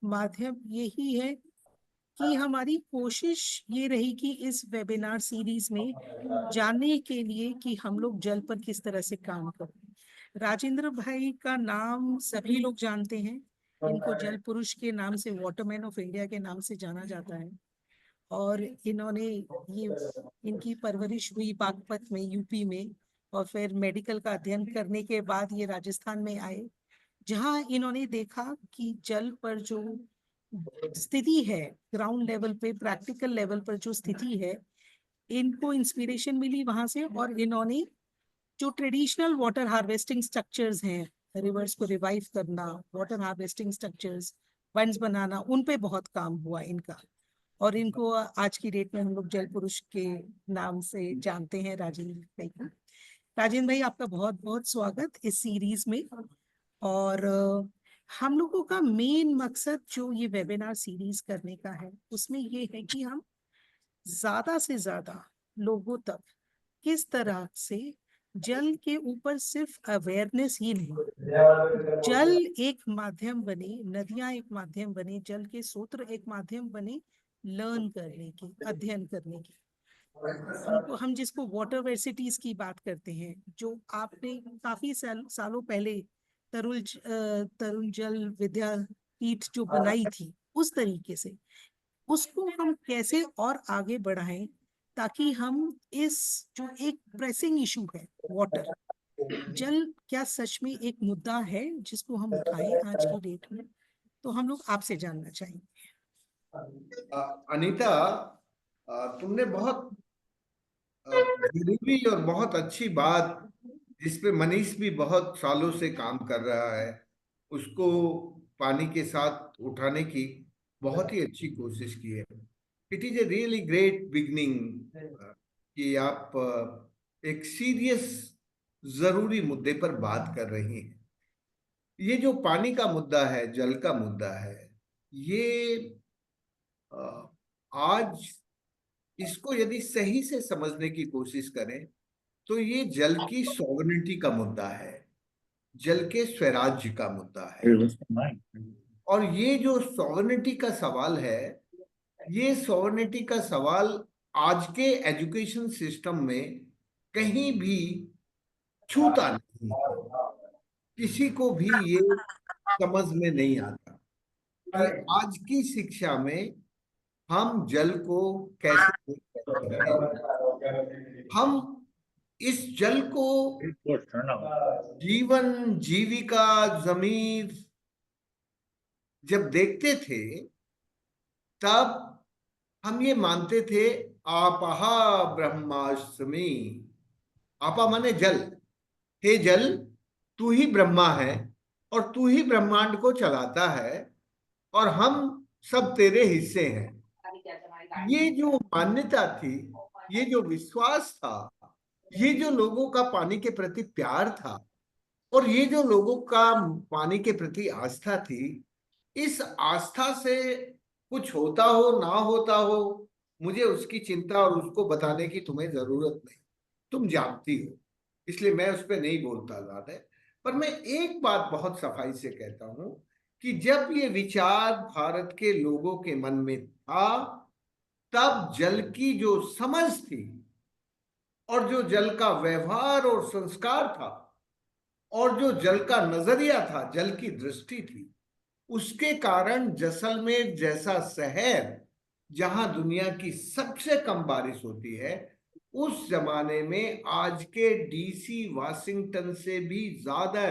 माध्यम यही है कि हमारी कोशिश ये रही कि इस वेबिनार सीरीज में जानने के लिए कि हम लोग जल पर किस तरह से काम करें। राजेंद्र भाई का नाम सभी लोग जानते हैं। इनको जल पुरुष के नाम से, वाटरमैन ऑफ इंडिया के नाम से जाना जाता है। और इन्होंने ये इनकी परवरिश हुई बागपत में, यूपी में, और फिर मेडिकल का अध्ययन करने के बाद ये राजस्थान में आए, जहां इन्होंने देखा कि जल पर जो स्थिति है, ग्राउंड लेवल पे, प्रैक्टिकल लेवल पर जो स्थिति है, इनको इंस्पिरेशन मिली वहां से। और इन्होंने जो ट्रेडिशनल वाटर हार्वेस्टिंग स्ट्रक्चर्स हैं, रिवर्स को रिवाइव करना, वाटर हार्वेस्टिंग स्ट्रक्चर्स, बंड्स बनाना, उन पे बहुत काम हुआ इनका। और इनको आज की डेट में हम लोग जल पुरुष के नाम से जानते हैं, राजेंद्र भाई को। राजेंद्र भाई, आपका बहुत बहुत स्वागत इस सीरीज में। और हम लोगों का मेन मकसद जो ये वेबिनार सीरीज करने का है, उसमें ये है कि हम ज्यादा से ज्यादा लोगों तक किस तरह से जल के ऊपर सिर्फ अवेयरनेस ही नहीं, जल एक माध्यम बने, नदियां एक माध्यम बने, जल के स्रोत एक माध्यम बने लर्न करने की, अध्ययन करने की। हम जिसको वाटर वर्सिटीज की बात करते हैं, जो आपने काफी सालों पहले तरुण जल विद्यापीठ जो बनाई थी, उस तरीके से उसको हम कैसे और आगे बढ़ाएं, ताकि हम इस जो एक प्रेसिंग इशू है वाटर, जल क्या सच में एक मुद्दा है जिसको हम उठाएं आज की डेट में। तो हम लोग आपसे जानना चाहेंगे। अनीता, तुमने बहुत जरूरी और बहुत अच्छी बात, जिस पे मनीष भी बहुत सालों से काम कर रहा है, उसको पानी के साथ उठाने की बहुत ही अच्छी कोशिश की है। It is a really great beginning कि आप एक सीरियस जरूरी मुद्दे पर बात कर रही हैं। ये जो पानी का मुद्दा है, जल का मुद्दा है, ये आज इसको यदि सही से समझने की कोशिश करें तो ये जल की सॉवरेनिटी का मुद्दा है, जल के स्वराज्य का मुद्दा है। और ये जो सॉवरेनिटी का सवाल है, ये सॉवरेनिटी का सवाल आज के एजुकेशन सिस्टम में कहीं भी छूता नहीं है। किसी को भी ये समझ में नहीं आता कि आज की शिक्षा में हम जल को कैसे देख सकते हैं। हम इस जल को जीवन, जीविका, जमीन जब देखते थे, तब हम ये मानते थे, आपहा ब्रह्मास्मि। आपा माने जल। हे जल, तू ही ब्रह्मा है और तू ही ब्रह्मांड को चलाता है और हम सब तेरे हिस्से हैं। ये जो मान्यता थी, ये जो विश्वास था, ये जो लोगों का पानी के प्रति प्यार था, और ये जो लोगों का पानी के प्रति आस्था थी, इस आस्था से कुछ होता हो ना होता हो, मुझे उसकी चिंता और उसको बताने की तुम्हें जरूरत नहीं, तुम जानती हो, इसलिए मैं उस पर नहीं बोलता ज्यादा। पर मैं एक बात बहुत सफाई से कहता हूं कि जब ये विचार भारत के लोगों के मन में था, तब जल की जो समझ थी और जो जल का व्यवहार और संस्कार था और जो जल का नजरिया था, जल की दृष्टि थी, उसके कारण जैसलमेर जैसा शहर, जहां दुनिया की सबसे कम बारिश होती है, उस जमाने में आज के डीसी वाशिंगटन से भी ज्यादा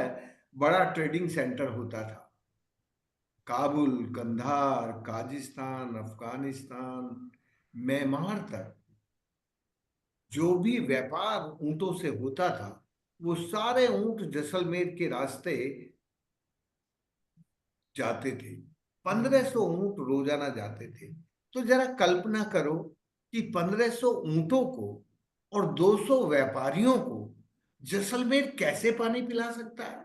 बड़ा ट्रेडिंग सेंटर होता था। काबुल, कंधार, काजिस्तान, अफगानिस्तान, म्यांमार तक जो भी व्यापार ऊंटों से होता था, वो सारे ऊंट जैसलमेर के रास्ते जाते थे। 1500 ऊंट रोजाना जाते थे। तो जरा कल्पना करो कि 1500 ऊंटों को और 200 व्यापारियों को जैसलमेर कैसे पानी पिला सकता है?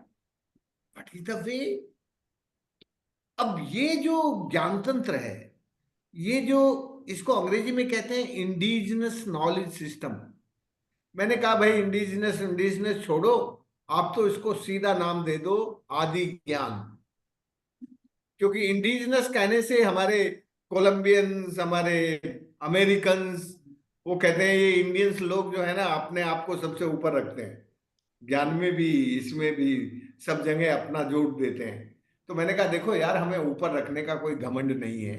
What is the way? अब ये जो ज्ञानतंत्र है, ये जो, इसको अंग्रेजी में कहते हैं इंडिजिनस नॉलेज सिस्टम। मैंने कहा भाई, इंडिजिनस इंडिजिनस छोड़ो, आप तो इसको सीधा नाम दे दो, आदि ज्ञान। क्योंकि इंडिजिनस कहने से हमारे कोलंबियंस, हमारे अमेरिकन्स, वो कहते हैं ये इंडियंस लोग जो है ना अपने आप को सबसे ऊपर रखते हैं, ज्ञान में भी, इसमें भी, सब जगह अपना जोड़ देते हैं। तो मैंने कहा देखो यार, हमें ऊपर रखने का कोई घमंड नहीं है,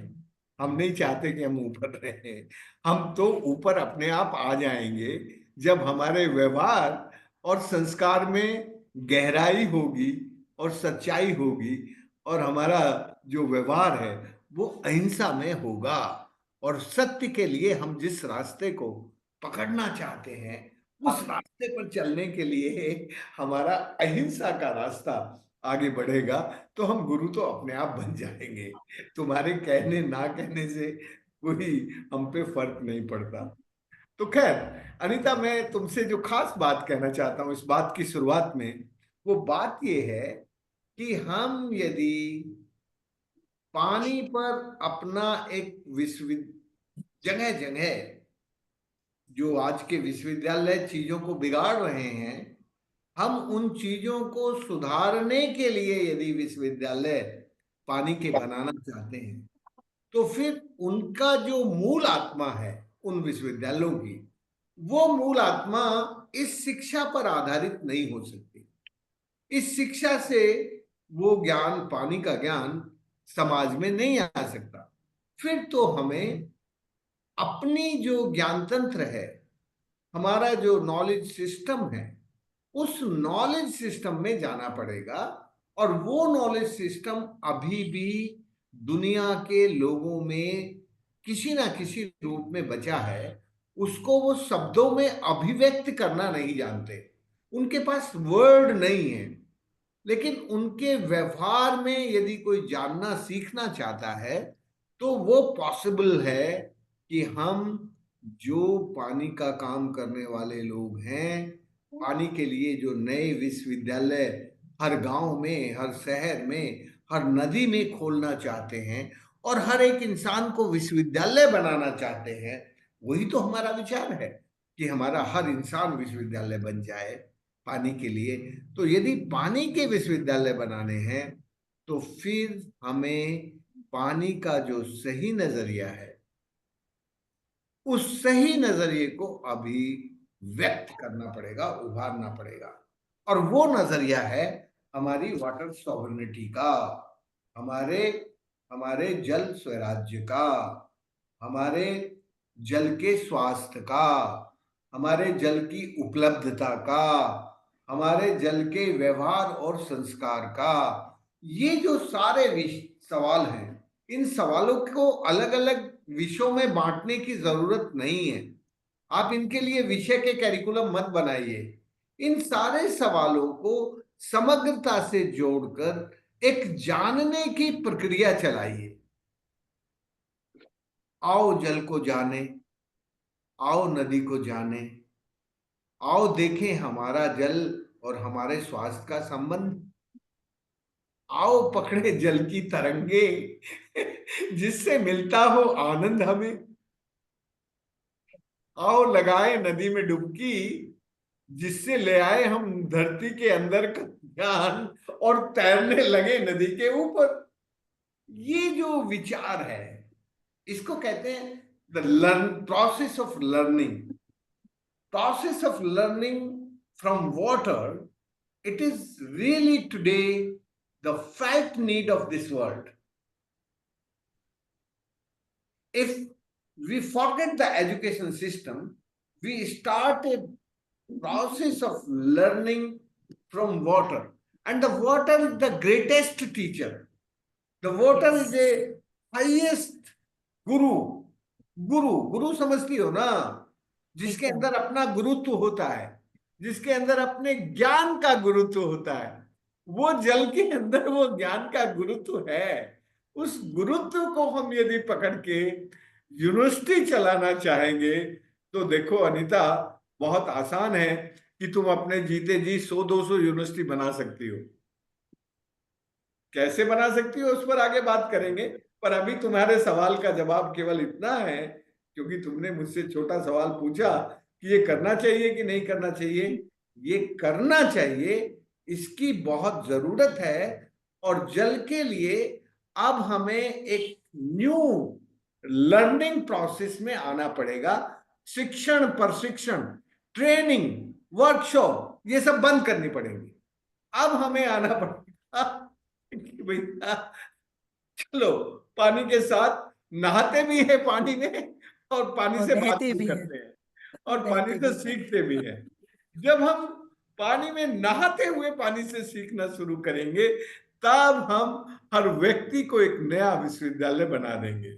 हम नहीं चाहते कि हम ऊपर रहें। हम तो ऊपर अपने आप आ जाएंगे जब हमारे व्यवहार और संस्कार में गहराई होगी और सच्चाई होगी, और हमारा जो व्यवहार है वो अहिंसा में होगा। और सत्य के लिए हम जिस रास्ते को पकड़ना चाहते हैं, उस रास्ते पर चलने के लिए हमारा अहिंसा का रास्ता आगे बढ़ेगा, तो हम गुरु तो अपने आप बन जाएंगे। तुम्हारे कहने ना कहने से कोई हम पे फर्क नहीं पड़ता। तो खैर अनीता, मैं तुमसे जो खास बात कहना चाहता हूं इस बात की शुरुआत में, वो बात ये है कि हम यदि पानी पर अपना एक जगह जगह जो आज के विश्वविद्यालय चीजों को बिगाड़ रहे हैं, हम उन चीजों को सुधारने के लिए यदि विश्वविद्यालय पानी के बनाना चाहते हैं, तो फिर उनका जो मूल आत्मा है उन विश्वविद्यालयों की, वो मूल आत्मा इस शिक्षा पर आधारित नहीं हो सकती। इस शिक्षा से वो ज्ञान, पानी का ज्ञान समाज में नहीं आ सकता। फिर तो हमें अपनी जो ज्ञान तंत्र है, हमारा जो नॉलेज सिस्टम है, उस नॉलेज सिस्टम में जाना पड़ेगा। और वो नॉलेज सिस्टम अभी भी दुनिया के लोगों में किसी ना किसी रूप में बचा है। उसको वो शब्दों में अभिव्यक्त करना नहीं जानते, उनके पास वर्ड नहीं है। लेकिन उनके व्यवहार में यदि कोई जानना सीखना चाहता है, तो वो पॉसिबल है कि हम जो पानी का काम करने वाले लोग हैं, पानी के लिए जो नए विश्वविद्यालय हर गांव में, हर शहर में, हर नदी में खोलना चाहते हैं, और हर एक इंसान को विश्वविद्यालय बनाना चाहते हैं, वही तो हमारा विचार है कि हमारा हर इंसान विश्वविद्यालय बन जाए पानी के लिए। तो यदि पानी के विश्वविद्यालय बनाने हैं, तो फिर हमें पानी का जो सही नजरिया है, उस सही नजरिए को अभी व्यक्त करना पड़ेगा, उभारना पड़ेगा। और वो नजरिया है हमारी वाटर सॉवरेनिटी का, हमारे हमारे जल स्वराज्य का, हमारे जल के स्वास्थ्य का, हमारे जल की उपलब्धता का, हमारे जल के व्यवहार और संस्कार का। ये जो सारे सवाल हैं, इन सवालों को अलग अलग विषयों में बांटने की जरूरत नहीं है। आप इनके लिए विषय के कैरिकुलम मत बनाइए। इन सारे सवालों को समग्रता से जोड़कर एक जानने की प्रक्रिया चलाइए। आओ जल को जाने, आओ नदी को जाने, आओ देखें हमारा जल और हमारे स्वास्थ्य का संबंध, आओ पकड़े जल की तरंगे जिससे मिलता हो आनंद हमें, आओ लगाए नदी में डुबकी जिससे ले आए हम धरती के अंदर का ज्ञान और तैरने लगे नदी के ऊपर। ये जो विचार है, इसको कहते हैं the process of learning. Process of learning from water, it is really today the felt need of this world. If we forget the education system, we start a process of learning from water. And the water is the greatest teacher. The water is the highest guru. गुरु समझती हो ना, जिसके अंदर अपना गुरुत्व होता है, जिसके अंदर अपने ज्ञान का गुरुत्व होता है, वो जल के अंदर वो ज्ञान का गुरुत्व है। उस गुरुत्व को हम यदि पकड़ के यूनिवर्सिटी चलाना चाहेंगे, तो देखो अनीता, बहुत आसान है कि तुम अपने जीते जी 100-200 यूनिवर्सिटी बना सकती हो। कैसे बना सकती हो उस पर आगे बात करेंगे, पर अभी तुम्हारे सवाल का जवाब केवल इतना है, क्योंकि तुमने मुझसे छोटा सवाल पूछा कि ये करना चाहिए कि नहीं करना चाहिए। ये करना चाहिए, इसकी बहुत जरूरत है। और जल के लिए अब हमें एक न्यू लर्निंग प्रोसेस में आना पड़ेगा। शिक्षण, प्रशिक्षण, ट्रेनिंग, वर्कशॉप, ये सब बंद करनी पड़ेगी। अब हमें आना पड़ेगा कि भैया चलो पानी के साथ नहाते भी हैं पानी में, और पानी और से बात रहते भी भी हैं, करते हैं, और पानी रहते से भी हैं। सीखते भी हैं। जब हम पानी में नहाते हुए पानी से सीखना शुरू करेंगे, तब हम हर व्यक्ति को एक नया विश्वविद्यालय बना देंगे।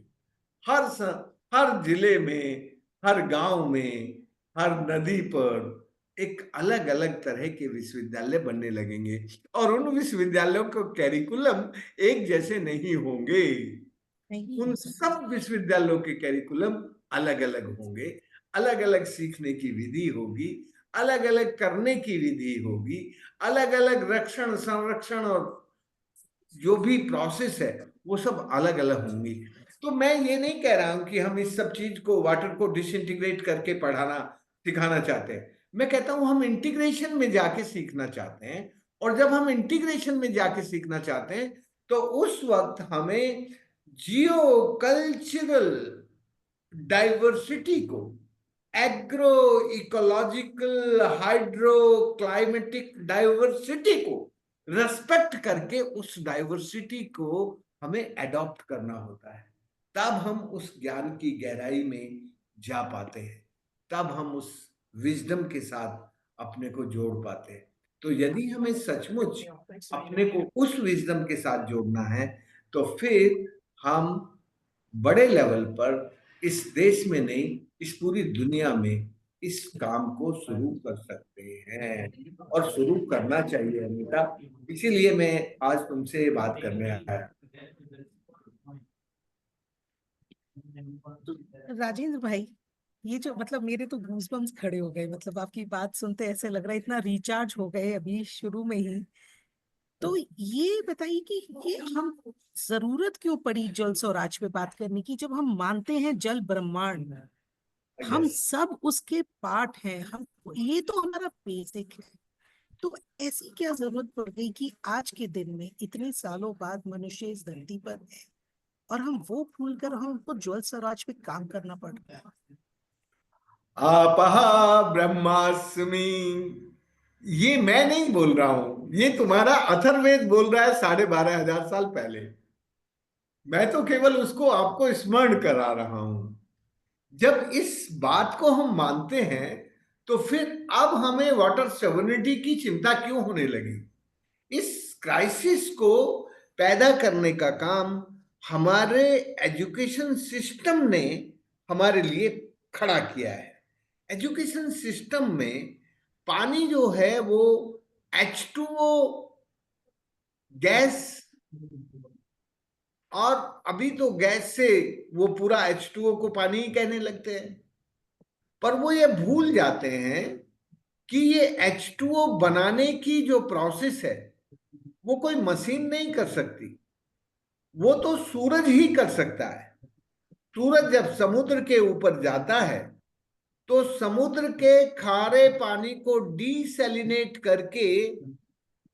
हर जिले में, हर गांव में, हर नदी पर एक अलग अलग तरह के विश्वविद्यालय बनने लगेंगे, और उन विश्वविद्यालयों को कैरिकुलम एक जैसे नहीं होंगे। नहीं उन हो सकते। सब विश्वविद्यालयों के कैरिकुलम अलग अलग होंगे, अलग अलग सीखने की विधि होगी, अलग अलग करने की विधि होगी, अलग अलग रक्षण, संरक्षण और जो भी प्रोसेस है वो सब अलग अलग होंगी। तो मैं ये नहीं कह रहा हूं कि हम इस सब चीज को, वाटर को डिसइंटीग्रेट करके पढ़ाना सिखाना चाहते हैं। मैं कहता हूं हम इंटीग्रेशन में जाके सीखना चाहते हैं, और जब हम इंटीग्रेशन में जाके सीखना चाहते हैं तो उस वक्त हमें जियो कल्चरल डाइवर्सिटी को, agro ecological hydro climatic diversity को रेस्पेक्ट करके उस डाइवर्सिटी को हमें एडॉप्ट करना होता है। तब हम उस ज्ञान की गहराई में जा पाते हैं, तब हम उस विजडम के साथ अपने को जोड़ पाते हैं। तो यदि हमें सचमुच अपने को उस विजडम के साथ जोड़ना है, तो फिर हम बड़े लेवल पर इस देश में नहीं, इस पूरी दुनिया में इस काम को शुरू कर सकते हैं, और शुरू करना चाहिए अनीता। इसीलिए मैं आज तुमसे बात करने आया। राजेंद्र भाई, ये जो मतलब मेरे तो गूजबम्स खड़े हो गए, मतलब आपकी बात सुनते ऐसे लग रहा है इतना रिचार्ज हो गए अभी शुरू में ही। तो ये बताइए कि ये हम जरूरत क्यों पड़ी जल स्वराज पे बात करने की, जब हम मानते हैं जल ब्रह्मांड, हम यस। सब उसके पार्ट हैं, हम ये तो हमारा बेसिक है। तो ऐसी क्या जरूरत पड़ गई कि आज के दिन में इतने सालों बाद मनुष्य इस धरती पर है और हम वो भूल कर हमको जल स्वराज पे काम करना पड़ रहा है। आपहा ब्रह्मास्मि, ये मैं नहीं बोल रहा हूं, ये तुम्हारा अथर्ववेद बोल रहा है 12,500 साल पहले। मैं तो केवल उसको आपको स्मरण करा रहा हूं। जब इस बात को हम मानते हैं, तो फिर अब हमें वाटर सोवरेनिटी की चिंता क्यों होने लगी? इस क्राइसिस को पैदा करने का काम हमारे एजुकेशन सिस्टम ने हमारे लिए खड़ा किया है। एजुकेशन सिस्टम में पानी जो है वो H2O गैस, और अभी तो गैस से वो पूरा H2O को पानी ही कहने लगते हैं, पर वो ये भूल जाते हैं कि ये H2O बनाने की जो प्रोसेस है वो कोई मशीन नहीं कर सकती, वो तो सूरज ही कर सकता है। सूरज जब समुद्र के ऊपर जाता है तो समुद्र के खारे पानी को डीसैलिनेट करके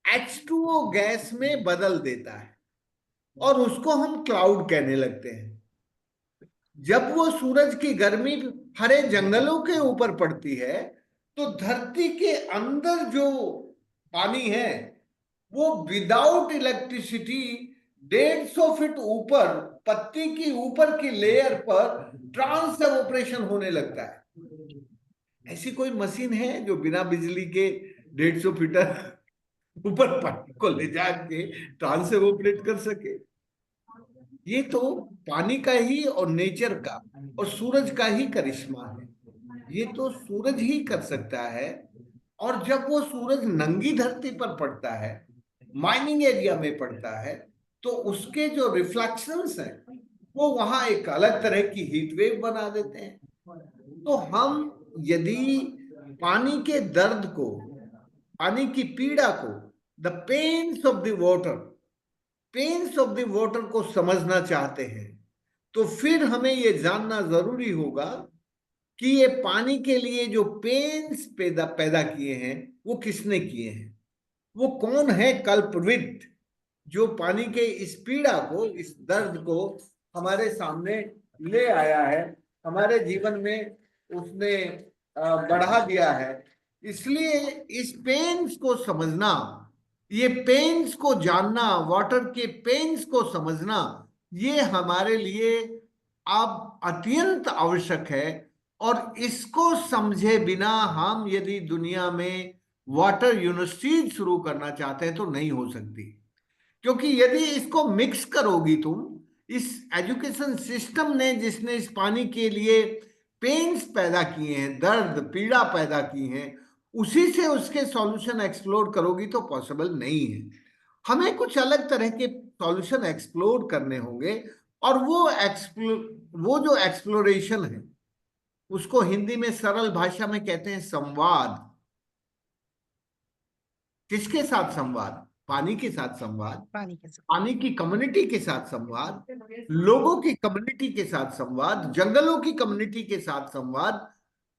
H2O गैस में बदल देता है, और उसको हम क्लाउड कहने लगते हैं। जब वो सूरज की गर्मी हरे जंगलों के ऊपर पड़ती है, तो धरती के अंदर जो पानी है वो विदाउट इलेक्ट्रिसिटी 150 फीट ऊपर, पत्ती की ऊपर की लेयर पर ट्रांस एवोपरेशन होने लगता है। ऐसी कोई मशीन है जो बिना बिजली के 150 फीट ऊपर पानी को ले जाके ट्रांस एवोपरेट कर सके? ये तो पानी का ही और नेचर का और सूरज का ही करिश्मा है। ये तो सूरज ही कर सकता है। और जब वो सूरज नंगी धरती पर पड़ता है, माइनिंग एरिया में पड़ता है, तो उसके जो रिफ्लेक्शंस हैं वो वहां एक अलग तरह की हीट वेव बना देते हैं। तो हम यदि पानी के दर्द को, पानी की पीड़ा को, the pains of the water, pains of the water को समझना चाहते हैं, तो फिर हमें ये जानना जरूरी होगा कि ये पानी के लिए जो पेन्स पैदा पैदा किए हैं वो किसने किए हैं, वो कौन है कल्प्रिट। जो पानी के इस पीड़ा को, इस दर्द को हमारे सामने ले आया है, हमारे जीवन में उसने बढ़ा दिया है। इसलिए इस पेन्स को समझना, ये पेन्स को जानना, वाटर के पेन्स को समझना, ये हमारे लिए अब अत्यंत आवश्यक है। और इसको समझे बिना हम यदि दुनिया में वाटर यूनिवर्सिटी शुरू करना चाहते हैं तो नहीं हो सकती। क्योंकि यदि इसको मिक्स करोगी तुम, इस एजुकेशन सिस्टम ने जिसने इस पानी के लिए पेन्स पैदा किए हैं, दर्द पीड़ा पैदा की हैं, उसी से उसके सॉल्यूशन एक्सप्लोर करोगी तो पॉसिबल नहीं है। हमें कुछ अलग तरह के सॉल्यूशन एक्सप्लोर करने होंगे। और वो जो एक्सप्लोरेशन है उसको हिंदी में सरल भाषा में कहते हैं संवाद। किसके साथ संवाद? पानी के साथ संवाद, पानी के साथ। पानी की कम्युनिटी के साथ संवाद, लोगों की कम्युनिटी के साथ संवाद, जंगलों की कम्युनिटी के साथ संवाद,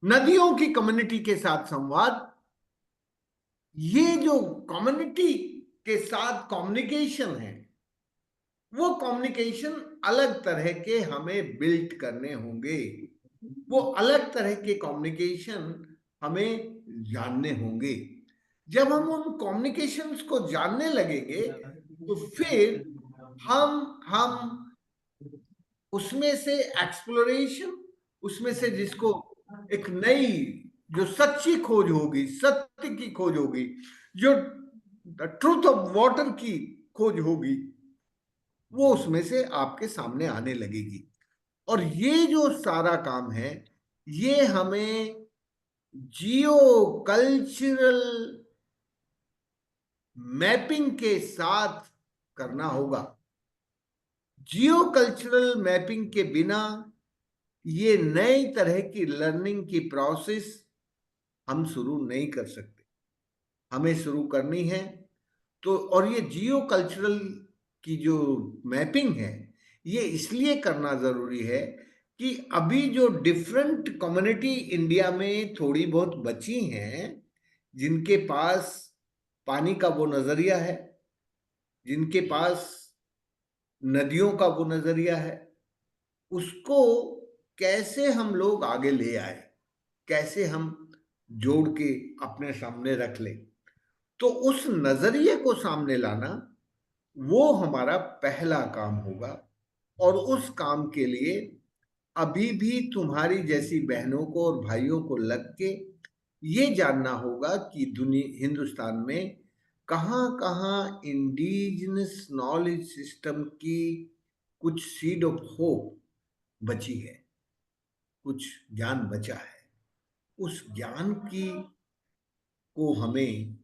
नदियों की कम्युनिटी के साथ संवाद। ये जो कम्युनिटी के साथ कम्युनिकेशन है, वो कम्युनिकेशन अलग तरह के हमें बिल्ड करने होंगे। वो अलग तरह के कम्युनिकेशन हमें जानने होंगे। जब हम उन कम्युनिकेशंस को जानने लगेंगे तो फिर हम उसमें से एक्सप्लोरेशन, उसमें से जिसको एक नई जो सच्ची खोज होगी, सत्य की खोज होगी, जो ट्रूथ ऑफ वाटर की खोज होगी, वो उसमें से आपके सामने आने लगेगी। और ये जो सारा काम है, ये हमें जियो कल्चरल मैपिंग के साथ करना होगा। जियो कल्चरल मैपिंग के बिना ये नई तरह की लर्निंग की प्रोसेस हम शुरू नहीं कर सकते। हमें शुरू करनी है तो, और ये जियो कल्चरल की जो मैपिंग है, ये इसलिए करना जरूरी है कि अभी जो डिफरेंट कम्युनिटी इंडिया में थोड़ी बहुत बची हैं, जिनके पास पानी का वो नजरिया है, जिनके पास नदियों का वो नजरिया है, उसको कैसे हम लोग आगे ले आए, कैसे हम जोड़ के अपने सामने रख लें। तो उस नजरिए को सामने लाना वो हमारा पहला काम होगा। और उस काम के लिए अभी भी तुम्हारी जैसी बहनों को और भाइयों को लग के ये जानना होगा कि दुनिया, हिंदुस्तान में कहाँ कहाँ इंडिजिनस नॉलेज सिस्टम की कुछ सीड ऑफ होप बची है, कुछ ज्ञान बचा है। उस ज्ञान की को हमें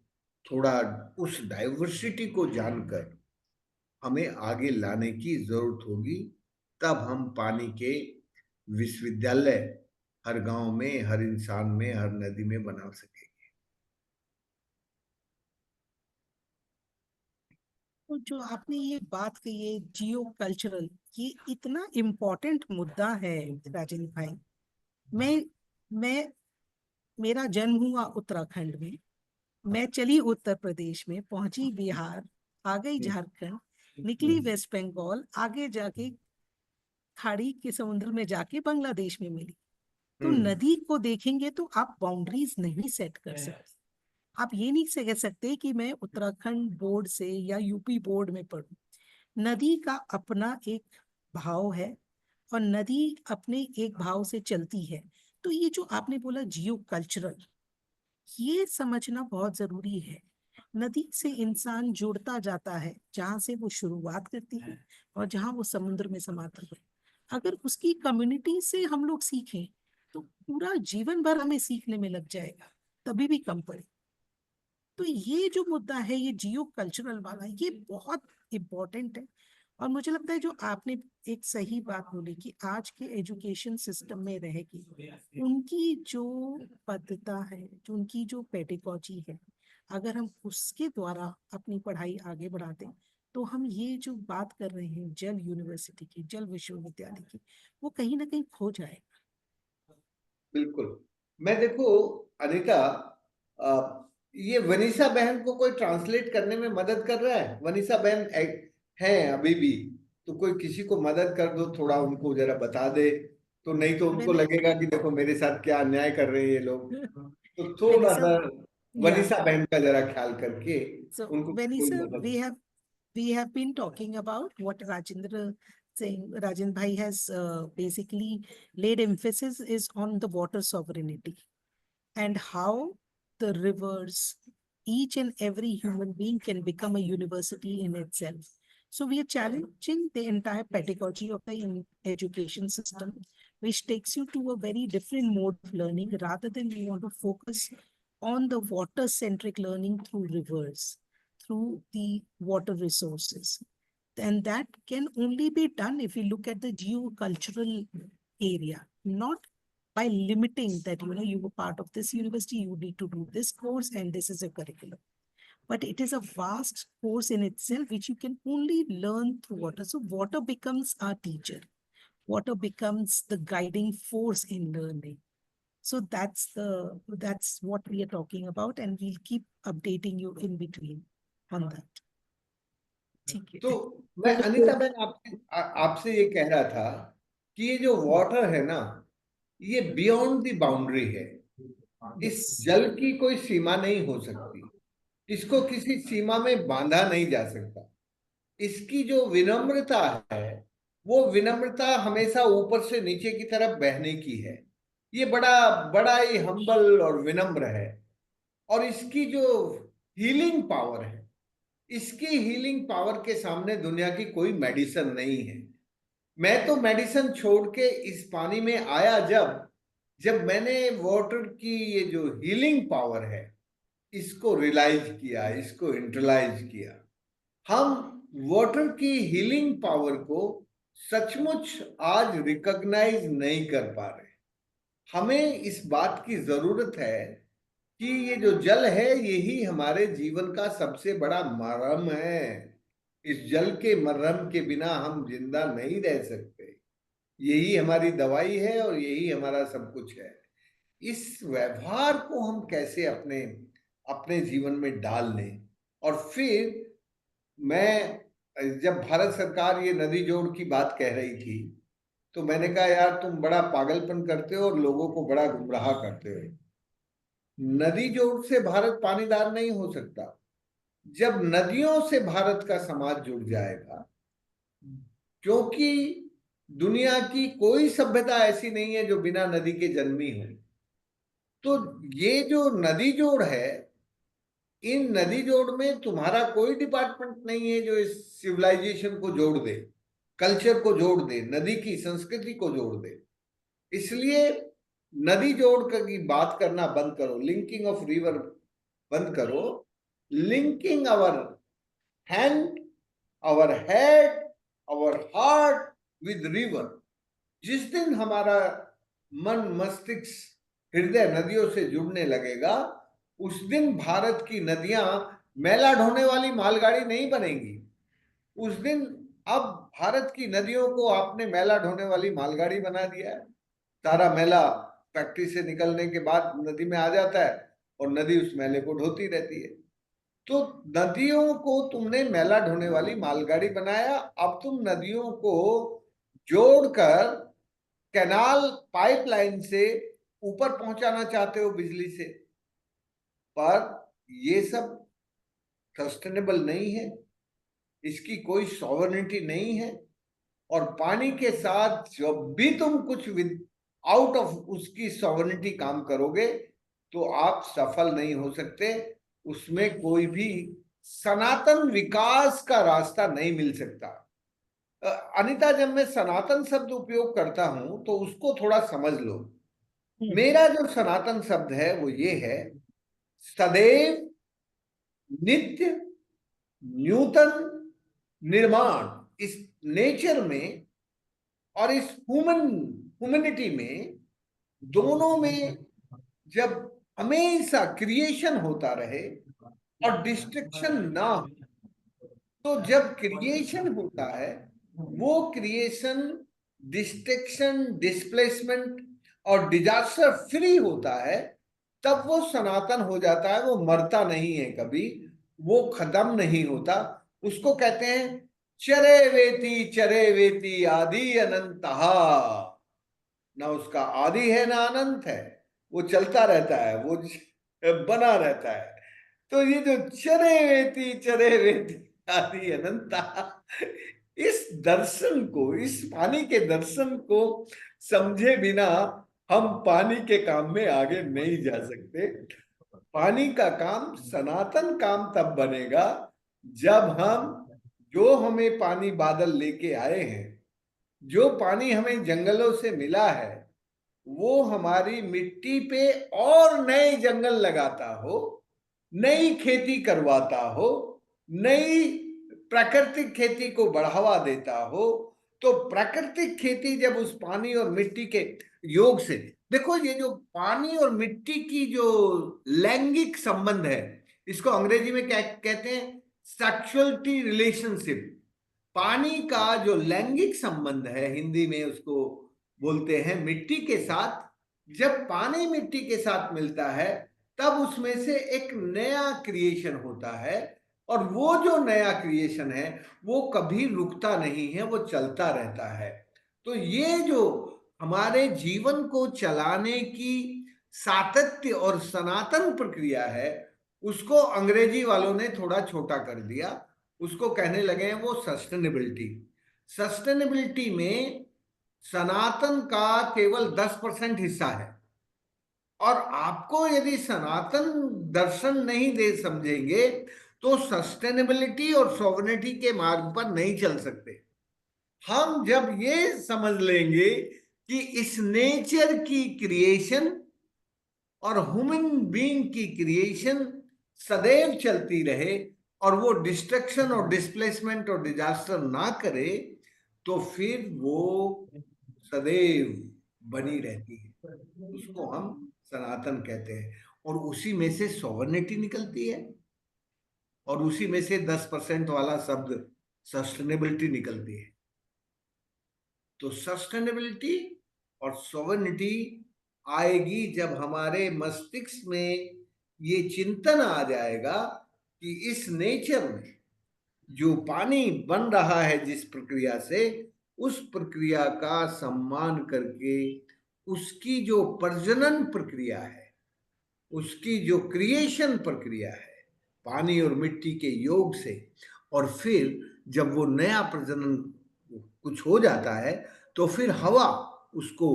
थोड़ा, उस डाइवर्सिटी को जानकर हमें आगे लाने की जरूरत होगी। तब हम पानी के विश्वविद्यालय हर गांव में, हर इंसान में, हर नदी में बना सकेंगे। तो जो आपने ये बात कही है जियो कल्चरल, ये इतना इम्पोर्टेंट मुद्दा है राजेंद्र भाई। मैं मैं मेरा जन्म हुआ उत्तराखंड में, मैं चली उत्तर प्रदेश में, पहुंची बिहार, आ गई झारखंड, निकली वेस्ट बंगाल, आगे जाके खाड़ी के समुद्र में जाके बांग्लादेश में मिली। तो नदी को देखेंगे तो आप बाउंड्रीज नहीं सेट कर सकते। आप ये नहीं कह सकते कि मैं उत्तराखंड बोर्ड से या यूपी बोर्ड में पढ़ूं। नदी का अपना एक भाव है और नदी अपने एक भाव से चलती है। तो ये जो आपने बोला जियो कल्चरल, ये समझना बहुत जरूरी है। नदी से इंसान जुड़ता जाता है जहां से वो शुरुआत करती है और जहां वो समुद्र में समाती है। अगर उसकी कम्युनिटी से हम लोग सीखें तो पूरा जीवन भर हमें सीखने में लग जाएगा, तभी भी कम पड़े। तो ये जो मुद्दा है, ये जियो कल्चरल वाला, ये बहुत इम्पोर्टेंट है। और मुझे लगता है जो आपने एक सही बात बोली कि आज के एजुकेशन सिस्टम में रह के उनकी जो पद्धता है, जो उनकी जो पेडागॉजी है, अगर हम उसके द्वारा अपनी पढ़ाई आगे बढ़ाते हैं तो हम ये जो बात कर रहे हैं जल यूनिवर्सिटी की, जल विश्वविद्यालय की, वो कहीं ना कहीं खो जाएगा। बिल्कुल। मैं देखो अनिता, ये वनीसा बहन को कोई ट्रांसलेट करने में मदद कर रहा है? वनीसा बहन है अभी भी, तो कोई किसी को मदद कर दो, थोड़ा उनको जरा बता दे, तो नहीं तो उनको When लगेगा कि देखो मेरे साथ क्या अन्याय कर रहे हैं ये लोग। तो थोड़ा Vanessa, सा yeah. वनीसा बहन का जरा ख्याल करके So उनको कोई Vanessa, मदद। we have been talking about what Rajendra saying. Rajan Bhai has basically laid emphasis is on the water sovereignty and how the rivers, each and every human being can become a university in itself. So we are challenging the entire pedagogy of the education system, which takes you to a very different mode of learning rather than we want to focus on the water-centric learning through rivers, through the water resources. And that can only be done if we look at the geocultural area, not by limiting that, you were part of this university, you need to do this course, and this is a curriculum. But it is a vast course in itself, which you can only learn through water. So water becomes our teacher. Water becomes the guiding force in learning. So that's what we are talking about, and we'll keep updating you in between on that. ठीक तो है. मैं अनीता बहन आपसे आपसे ये कह रहा था कि ये जो वाटर है ना, ये बियॉन्ड द बाउंड्री है। इस Yes. जल की कोई सीमा नहीं हो सकती, इसको किसी सीमा में बांधा नहीं जा सकता। इसकी जो विनम्रता है, वो विनम्रता हमेशा ऊपर से नीचे की तरफ बहने की है। ये बड़ा बड़ा ही हम्बल और विनम्र है। और इसकी जो हीलिंग पावर है, इसकी हीलिंग पावर के सामने दुनिया की कोई मेडिसिन नहीं है। मैं तो मेडिसिन छोड़ के इस पानी में आया जब जब मैंने वाटर की ये जो हीलिंग पावर है, इसको रियलाइज किया, इसको इंटरलाइज किया। हम वाटर की हीलिंग पावर को सचमुच आज रिकॉग्नाइज नहीं कर पा रहे। हमें इस बात की जरूरत है कि ये जो जल है, यही हमारे जीवन का सबसे बड़ा मरहम है। इस जल के मरहम के बिना हम जिंदा नहीं रह सकते। यही हमारी दवाई है और यही हमारा सब कुछ है। इस व्यवहार को हम कैसे अपने अपने जीवन में डाल लें। और फिर मैं, जब भारत सरकार ये नदी जोड़ की बात कह रही थी, तो मैंने कहा यार तुम बड़ा पागलपन करते हो और लोगों को बड़ा गुमराह करते हो। नदी जोड़ से भारत पानीदार नहीं हो सकता। जब नदियों से भारत का समाज जुड़ जाएगा, क्योंकि दुनिया की कोई सभ्यता ऐसी नहीं है जो बिना नदी के जन्मी हो। तो ये जो नदी जोड़ है, इन नदी जोड़ में तुम्हारा कोई डिपार्टमेंट नहीं है जो इस सिविलाइजेशन को जोड़ दे, कल्चर को जोड़ दे, नदी की संस्कृति को जोड़ दे। इसलिए नदी जोड़ की बात करना बंद करो, लिंकिंग ऑफ रिवर बंद करो। Linking our hand, our head, our heart with river. जिस दिन हमारा मन, मस्तिष्क, हृदय नदियों से जुड़ने लगेगा, उस दिन भारत की नदियां मैला ढोने वाली मालगाड़ी नहीं बनेंगी। उस दिन, अब भारत की नदियों को आपने मैला ढोने वाली मालगाड़ी बना दिया है। सारा मैला फैक्ट्री से निकलने के बाद नदी में आ जाता है और नदी उस मैले को ढोती रहती है। तो नदियों को तुमने मैला ढोने वाली मालगाड़ी बनाया। अब तुम नदियों को जोड़कर कैनाल पाइपलाइन से ऊपर पहुंचाना चाहते हो बिजली से, पर ये सब सस्टेनेबल नहीं है, इसकी कोई सॉवरेनिटी नहीं है। और पानी के साथ जब भी तुम कुछ विद आउट ऑफ उसकी सॉवरेनिटी काम करोगे, तो आप सफल नहीं हो सकते। उसमें कोई भी सनातन विकास का रास्ता नहीं मिल सकता। अनिता, जब मैं सनातन शब्द उपयोग करता हूं तो उसको थोड़ा समझ लो। मेरा जो सनातन शब्द है वो ये है, सदैव, नित्य, न्यूतन, निर्माण। इस नेचर में और इस ह्यूमैनिटी में, दोनों में जब हमेशा क्रिएशन होता रहे और डिस्ट्रक्शन ना हो, तो जब क्रिएशन होता है, वो क्रिएशन डिस्ट्रक्शन, डिस्प्लेसमेंट और डिजास्टर फ्री होता है। तब वो सनातन हो जाता है, वो मरता नहीं है कभी, वो खत्म नहीं होता। उसको कहते हैं चरे वेति आदि अनंतः। ना उसका आदि है ना अनंत है, वो चलता रहता है, वो बना रहता है। तो ये जो चरे वेति आदि अनंता, इस दर्शन को, इस पानी के दर्शन को समझे बिना हम पानी के काम में आगे नहीं जा सकते। पानी का काम, सनातन काम तब बनेगा जब हम, जो हमें पानी बादल लेके आए हैं, जो पानी हमें जंगलों से मिला है, वो हमारी मिट्टी पे और नए जंगल लगाता हो, नई खेती करवाता हो, नई प्राकृतिक खेती को बढ़ावा देता हो। तो प्राकृतिक खेती जब उस पानी और मिट्टी के योग से, देखो ये जो पानी और मिट्टी की जो लैंगिक संबंध है, इसको अंग्रेजी में क्या कहते हैं, सेक्सुअलिटी रिलेशनशिप। पानी का जो लैंगिक संबंध है, हिंदी में उसको बोलते हैं मिट्टी के साथ। जब पानी मिट्टी के साथ मिलता है, तब उसमें से एक नया क्रिएशन होता है। और वो जो नया क्रिएशन है, वो कभी रुकता नहीं है, वो चलता रहता है। तो ये जो हमारे जीवन को चलाने की सातत्य और सनातन प्रक्रिया है, उसको अंग्रेजी वालों ने थोड़ा छोटा कर दिया। उसको कहने लगे हैं वो सस्टेनेबिलिटी। सस्टेनेबिलिटी में सनातन का केवल 10% हिस्सा है। और आपको यदि सनातन दर्शन नहीं दे समझेंगे, तो सस्टेनेबिलिटी और सॉवरेनिटी के मार्ग पर नहीं चल सकते। हम जब ये समझ लेंगे कि इस नेचर की क्रिएशन और ह्यूमन बीइंग की क्रिएशन सदैव चलती रहे, और वो डिस्ट्रक्शन और डिस्प्लेसमेंट और डिजास्टर ना करे, तो फिर वो सदैव बनी रहती है। उसको हम सनातन कहते हैं। और उसी में से सॉवरेनिटी निकलती है, और उसी में से 10% वाला शब्द सस्टेनेबिलिटी निकलती है। तो सस्टेनेबिलिटी और सॉवरेनिटी आएगी जब हमारे मस्तिष्क में ये चिंतन आ जाएगा कि इस नेचर में जो पानी बन रहा है जिस प्रक्रिया से, उस प्रक्रिया का सम्मान करके उसकी जो प्रजनन प्रक्रिया है, उसकी जो क्रिएशन प्रक्रिया है, पानी और मिट्टी के योग से, और फिर जब वो नया प्रजनन कुछ हो जाता है, तो फिर हवा उसको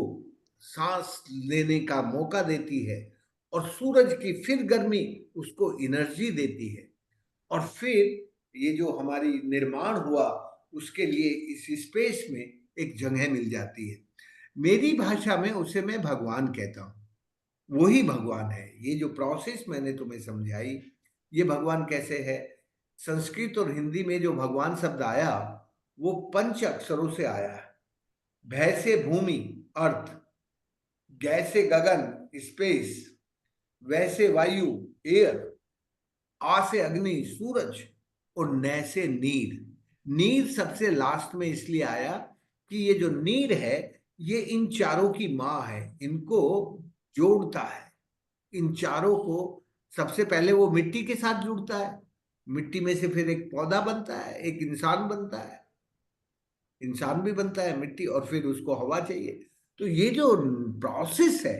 सांस लेने का मौका देती है, और सूरज की फिर गर्मी उसको एनर्जी देती है, और फिर ये जो हमारी निर्माण हुआ, उसके लिए इस स्पेस में एक जगह मिल जाती है। मेरी भाषा में उसे मैं भगवान कहता हूँ। वही भगवान है। ये जो प्रोसेस मैंने तुम्हें समझाई, ये भगवान कैसे है। संस्कृत और हिंदी में जो भगवान शब्द आया, वो 5 अक्षरों से आया है। भय से भूमि अर्थ, गै से गगन स्पेस, वै से वायु एयर, आ से अग्नि सूरज, और नै से नीर। नीर सबसे लास्ट में इसलिए आया कि ये जो नीर है, ये इन चारों की माँ है, इनको जोड़ता है। इन चारों को सबसे पहले वो मिट्टी के साथ जुड़ता है, मिट्टी में से फिर एक पौधा बनता है, एक इंसान बनता है, इंसान भी बनता है मिट्टी, और फिर उसको हवा चाहिए। तो ये जो प्रोसेस है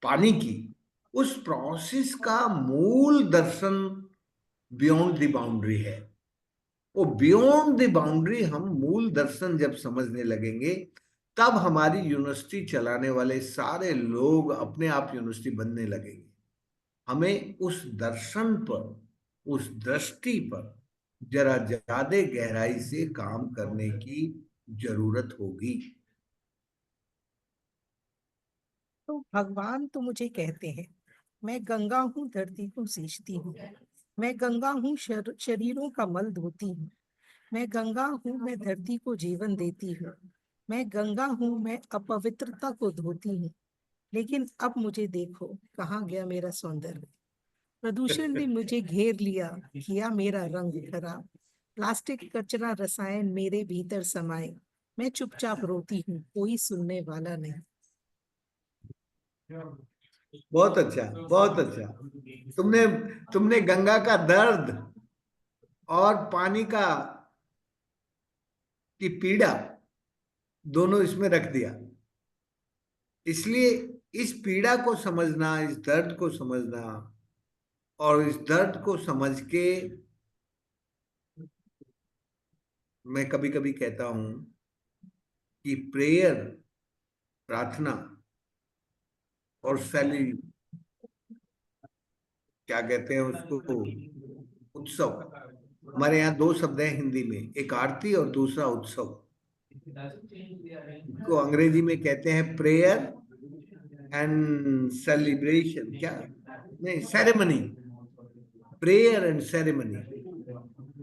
पानी की, उस प्रोसेस का मूल दर्शन बियॉन्ड द बाउंड्री है। वो बियॉन्ड द बाउंड्री हम मूल दर्शन जब समझने लगेंगे, तब हमारी यूनिवर्सिटी चलाने वाले सारे लोग अपने आप यूनिवर्सिटी बनने लगेंगे। हमें उस दर्शन पर, उस दृष्टि पर जरा ज्यादा गहराई से काम करने की जरूरत होगी। तो भगवान तो मुझे कहते हैं, मैं गंगा हूँ धरती को सींचती हूँ, मैं गंगा हूँ शरीरों का मल धोती हूँ, मैं गंगा हूँ मैं धरती को जीवन देती हूँ, मैं गंगा हूँ मैं अपवित्रता को धोती हूँ। लेकिन अब मुझे देखो कहाँ गया मेरा सौंदर्य। प्रदूषण ने मुझे घेर लिया, किया मेरा रंग खराब। प्लास्टिक कचरा रसायन मेरे भीतर समाये, मैं चुपचाप रोती हूँ, कोई सुनने वाला नहीं। बहुत अच्छा, बहुत अच्छा। तुमने तुमने गंगा का दर्द और पानी का की पीड़ा दोनों इसमें रख दिया। इसलिए इस पीड़ा को समझना, इस दर्द को समझना, और इस दर्द को समझ के मैं कभी कभी कहता हूं कि प्रेयर, प्रार्थना, और सैली, क्या कहते हैं उसको, उत्सव। हमारे यहाँ दो शब्द हैं हिंदी में, एक आरती और दूसरा उत्सव। इसको अंग्रेजी में कहते हैं प्रेयर एंड सेलिब्रेशन, क्या, नहीं, सेरेमनी। Prayer and ceremony.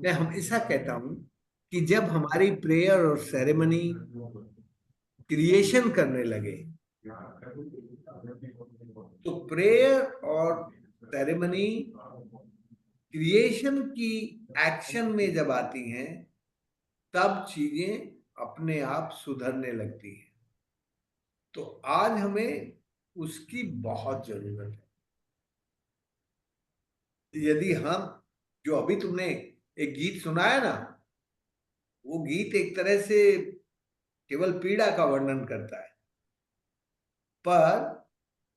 मैं हमेशा कहता हूं कि जब हमारी प्रेयर और सेरेमनी क्रिएशन करने लगे, तो प्रेयर और सेरेमनी क्रिएशन की एक्शन में जब आती हैं, तब चीजें अपने आप सुधरने लगती हैं। तो आज हमें उसकी बहुत जरूरत है। यदि हम, जो अभी तुमने एक गीत सुनाया ना, वो गीत एक तरह से केवल पीड़ा का वर्णन करता है, पर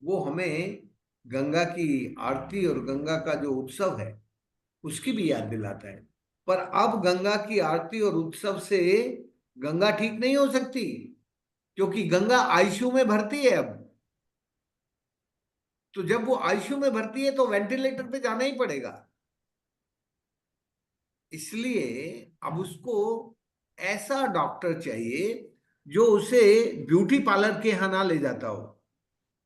वो हमें गंगा की आरती और गंगा का जो उत्सव है उसकी भी याद दिलाता है। पर अब गंगा की आरती और उत्सव से गंगा ठीक नहीं हो सकती, क्योंकि गंगा आईसीयू में भर्ती है अब। तो जब वो आईसीयू में भर्ती है तो वेंटिलेटर पे जाना ही पड़ेगा। इसलिए अब उसको ऐसा डॉक्टर चाहिए जो उसे ब्यूटी पार्लर के यहाँ ना ले जाता हो।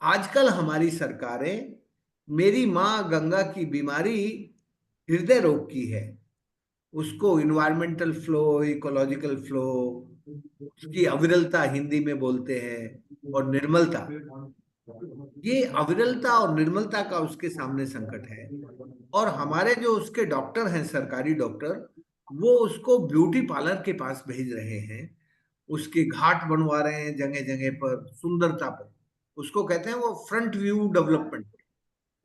आजकल हमारी सरकारें, मेरी माँ गंगा की बीमारी हृदय रोग की है, उसको इन्वायरमेंटल फ्लो, इकोलॉजिकल फ्लो, उसकी अविरलता हिंदी में बोलते हैं, और निर्मलता, ये अविरलता और निर्मलता का उसके सामने संकट है। और हमारे जो उसके डॉक्टर हैं, सरकारी डॉक्टर, वो उसको ब्यूटी पार्लर के पास भेज रहे हैं, उसके घाट बनवा रहे हैं जगह जगह पर, सुंदरता पर। उसको कहते हैं वो front view development,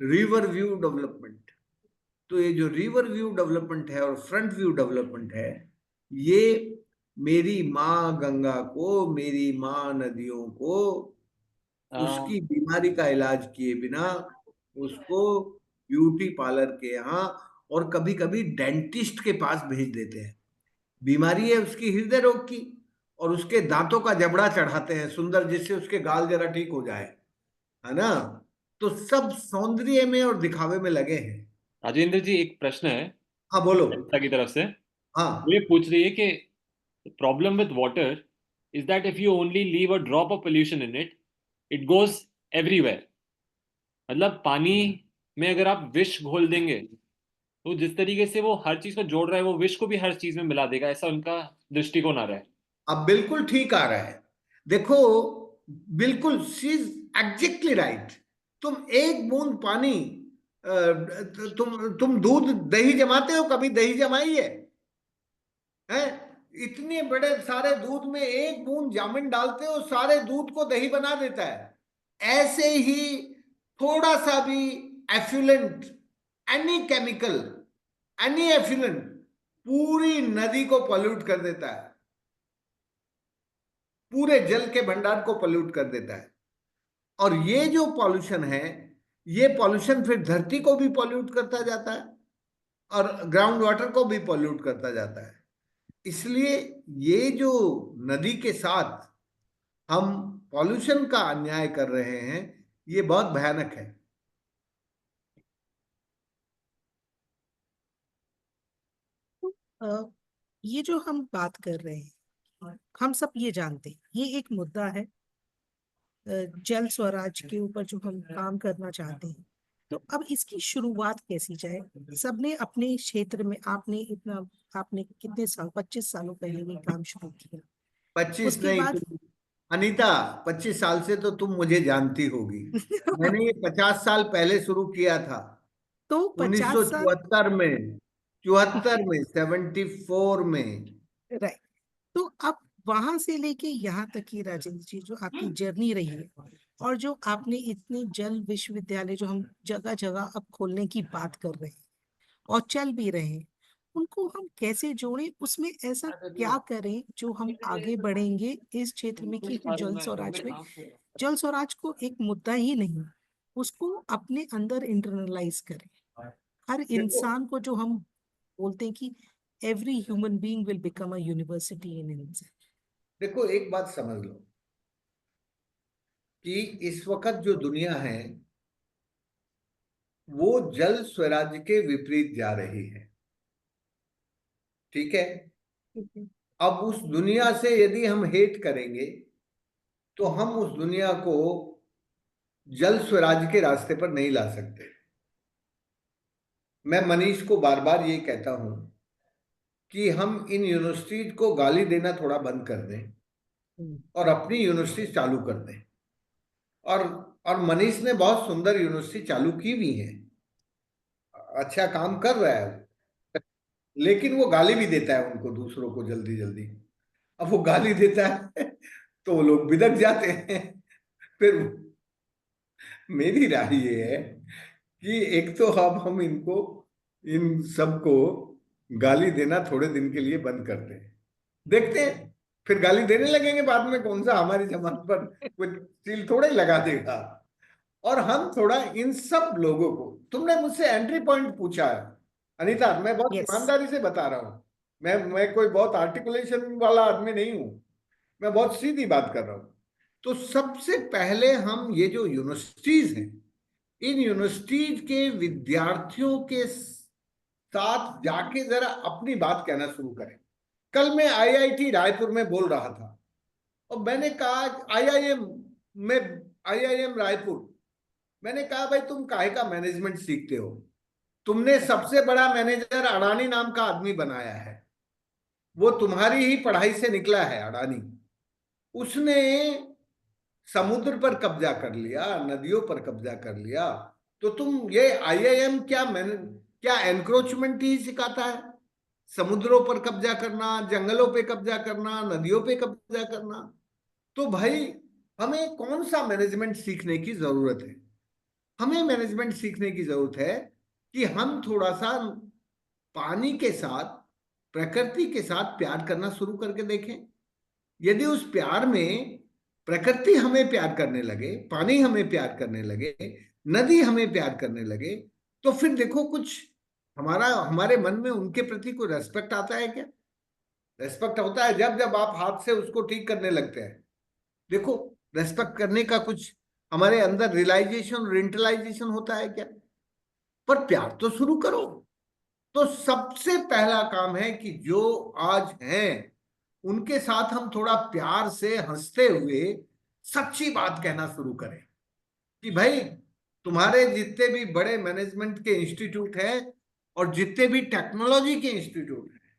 river view development. तो ये जो रिवर व्यू डेवलपमेंट है और फ्रंट व्यू डेवलपमेंट है, ये मेरी माँ गंगा को, मेरी माँ नदियों को उसकी बीमारी का इलाज किए बिना उसको ब्यूटी पार्लर के यहाँ और कभी कभी डेंटिस्ट के पास भेज देते हैं। बीमारी है उसकी हृदय रोग की, और उसके दांतों का जबड़ा चढ़ाते हैं सुंदर, जिससे उसके गाल जरा ठीक हो जाए, है ना। तो सब सौंदर्य में और दिखावे में लगे हैं। राजेंद्र जी, एक प्रश्न है हाँ बोलो। जनता की तरफ से। वो हाँ, ये पूछ रही है कि problem with water is that if you only leave a drop of pollution in it, it goes everywhere. मतलब पानी में अगर आप विष घोल देंगे तो जिस तरीके से वो हर चीज को जोड़ रहा है, वो विष को भी हर चीज में मिला देगा, ऐसा उनका दृष्टिकोण आ रहा है। अब बिल्कुल ठीक आ रहा है। देखो, बिल्कुल शी इज एग्जैक्टली राइट। तुम एक बूंद पानी, तुम दूध दही जमाते हो, कभी दही जमाई है? इतने बड़े सारे दूध में एक बूंद जामिन डालते हो, सारे दूध को दही बना देता है। ऐसे ही थोड़ा सा भी effluent, any chemical, any effluent पूरी नदी को पॉल्यूट कर देता है, पूरे जल के भंडार को पॉल्यूट कर देता है। और ये जो पॉल्यूशन है, ये पॉल्यूशन फिर धरती को भी पॉल्यूट करता जाता है और ग्राउंड वाटर को भी पॉल्यूट करता जाता है। इसलिए ये जो नदी के साथ हम पॉल्यूशन का अन्याय कर रहे हैं, ये बहुत भयानक है। अ, ये जो हम बात कर रहे हैं, हम सब ये जानते हैं ये एक मुद्दा है, जल स्वराज के ऊपर जो हम काम करना चाहते हैं। तो अब इसकी शुरुआत कैसी जाए? सबने अपने क्षेत्र में, आपने कितने साल, 25 सालों पहले ये काम शुरू किया। 25 उसके नहीं, बाद तुम अनीता, 25 साल से तो तुम मुझे जानती होगी। मैंने ये 50 साल पहले शुरू किया था, तो 50 साल, 1974 में, 74 में, 74 में। राइट। तो अब वहां से लेके यहाँ तक की राजेंद्र जी जो आपकी जर्नी रही है, और जो आपने इतने जल विश्वविद्यालय जो हम जगह जगह अब खोलने की बात कर रहे हैं और चल भी रहे हैं, उनको हम कैसे जोड़ें, उसमें ऐसा क्या करें जो हम आगे बढ़ेंगे इस क्षेत्र में कि जल स्वराज में, जल स्वराज को एक मुद्दा ही नहीं, उसको अपने अंदर इंटरनलाइज करें। हर देखो इंसान को, जो हम बोलते हैं कि every human being will become a university in himself. देखो, एक बात समझ लो कि इस वक्त जो दुनिया है वो जल स्वराज्य के विपरीत जा रही है। ठीक है। अब उस दुनिया से यदि हम हेट करेंगे तो हम उस दुनिया को जल स्वराज्य के रास्ते पर नहीं ला सकते। मैं मनीष को बार बार ये कहता हूं कि हम इन यूनिवर्सिटीज को गाली देना थोड़ा बंद कर दें और अपनी यूनिवर्सिटी चालू कर दें। और और मनीष ने बहुत सुंदर यूनिवर्सिटी चालू की भी है, अच्छा काम कर रहा है, लेकिन वो गाली भी देता है उनको, दूसरों को जल्दी जल्दी। अब वो गाली देता है तो वो लोग बिदक जाते हैं। फिर मेरी राय ये है कि एक तो अब हम इनको, इन सबको गाली देना थोड़े दिन के लिए बंद करते हैं, देखते हैं फिर गाली देने लगेंगे बाद में। कौन सा हमारी जमात पर कोई सील थोड़ा ही लगा देगा। और हम थोड़ा इन सब लोगों को, तुमने मुझसे एंट्री पॉइंट पूछा है अनीता, मैं बहुत यस। ईमानदारी से बता रहा हूं। मैं कोई बहुत आर्टिकुलेशन वाला आदमी नहीं हूं, मैं बहुत सीधी बात कर रहा हूं। तो सबसे पहले हम ये जो यूनिवर्सिटीज हैं, इन यूनिवर्सिटीज के विद्यार्थियों के साथ जाके जरा अपनी बात कहना शुरू करें। कल मैं आईआईटी रायपुर में बोल रहा था और मैंने कहा आईआईएम में, आईआईएम रायपुर, मैंने कहा भाई तुम काहे का मैनेजमेंट सीखते हो? तुमने सबसे बड़ा मैनेजर अडानी नाम का आदमी बनाया है, वो तुम्हारी ही पढ़ाई से निकला है अडानी। उसने समुद्र पर कब्जा कर लिया, नदियों पर कब्जा कर लिया। तो तुम ये आईआईएम क्या क्या एनक्रोचमेंट ही सिखाता है? समुद्रों पर कब्जा करना, जंगलों पे कब्जा करना, नदियों पे कब्जा करना। तो भाई हमें कौन सा मैनेजमेंट सीखने की जरूरत है? हमें मैनेजमेंट सीखने की जरूरत है कि हम थोड़ा सा पानी के साथ, प्रकृति के साथ प्यार करना शुरू करके देखें। यदि उस प्यार में प्रकृति हमें प्यार करने लगे, पानी हमें प्यार करने लगे, नदी हमें प्यार करने लगे, तो फिर देखो कुछ हमारे मन में उनके प्रति कोई रेस्पेक्ट आता है क्या? रेस्पेक्ट होता है जब जब आप हाथ से उसको ठीक करने लगते हैं। देखो, रेस्पेक्ट करने का कुछ हमारे अंदर रियलाइजेशन, रेंटलाइजेशन होता है क्या? पर प्यार तो शुरू करो। तो सबसे पहला काम है कि जो आज हैं उनके साथ हम थोड़ा प्यार से हंसते हुए सच्ची बात कहना शुरू करें कि भाई तुम्हारे जितने भी बड़े मैनेजमेंट के इंस्टीट्यूट हैं और जितने भी टेक्नोलॉजी के इंस्टीट्यूट हैं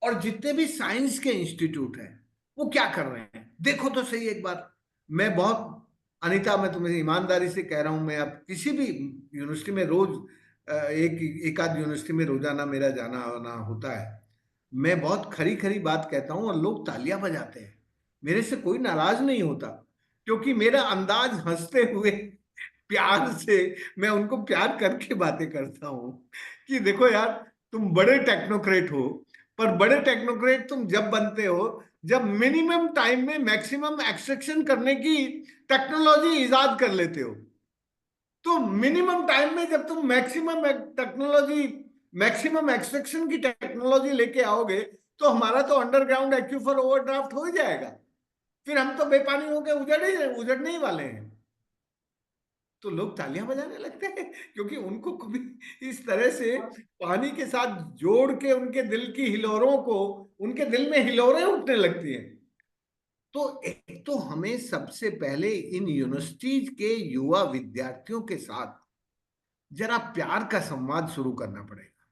और जितने भी साइंस के इंस्टीट्यूट हैं, वो क्या कर रहे हैं देखो तो सही एक बार। मैं बहुत, अनीता मैं तुम्हें ईमानदारी से कह रहा हूं, मैं अब किसी भी यूनिवर्सिटी में रोज एक आध यूनिवर्सिटी में रोजाना मेरा जाना आना होता है। मैं बहुत खरी खरी बात कहता हूं और लोग तालियां बजाते हैं, मेरे से कोई नाराज नहीं होता, क्योंकि मेरा अंदाज हंसते हुए प्यार से, मैं उनको प्यार करके बातें करता हूं कि देखो यार, तुम बड़े टेक्नोक्रेट हो, पर बड़े टेक्नोक्रेट तुम जब बनते हो जब मिनिमम टाइम में मैक्सिमम एक्सट्रैक्शन करने की टेक्नोलॉजी इजाद कर लेते हो। तो मिनिमम टाइम में जब तुम मैक्सिमम टेक्नोलॉजी, मैक्सिमम एक्सट्रैक्शन की टेक्नोलॉजी लेके आओगे, तो हमारा तो अंडरग्राउंड एक्यूफर ओवरड्राफ्ट हो ही जाएगा। फिर हम तो बेपानी होकर उजड़ने ही वाले हैं। तो लोग तालियां बजाने लगते हैं क्योंकि उनको कभी इस तरह से पानी के साथ जोड़ के उनके दिल की हिलोरों को, उनके दिल में हिलोरें उठने लगती हैं। तो एक तो हमें सबसे पहले इन यूनिवर्सिटीज के युवा विद्यार्थियों के साथ जरा प्यार का संवाद शुरू करना पड़ेगा।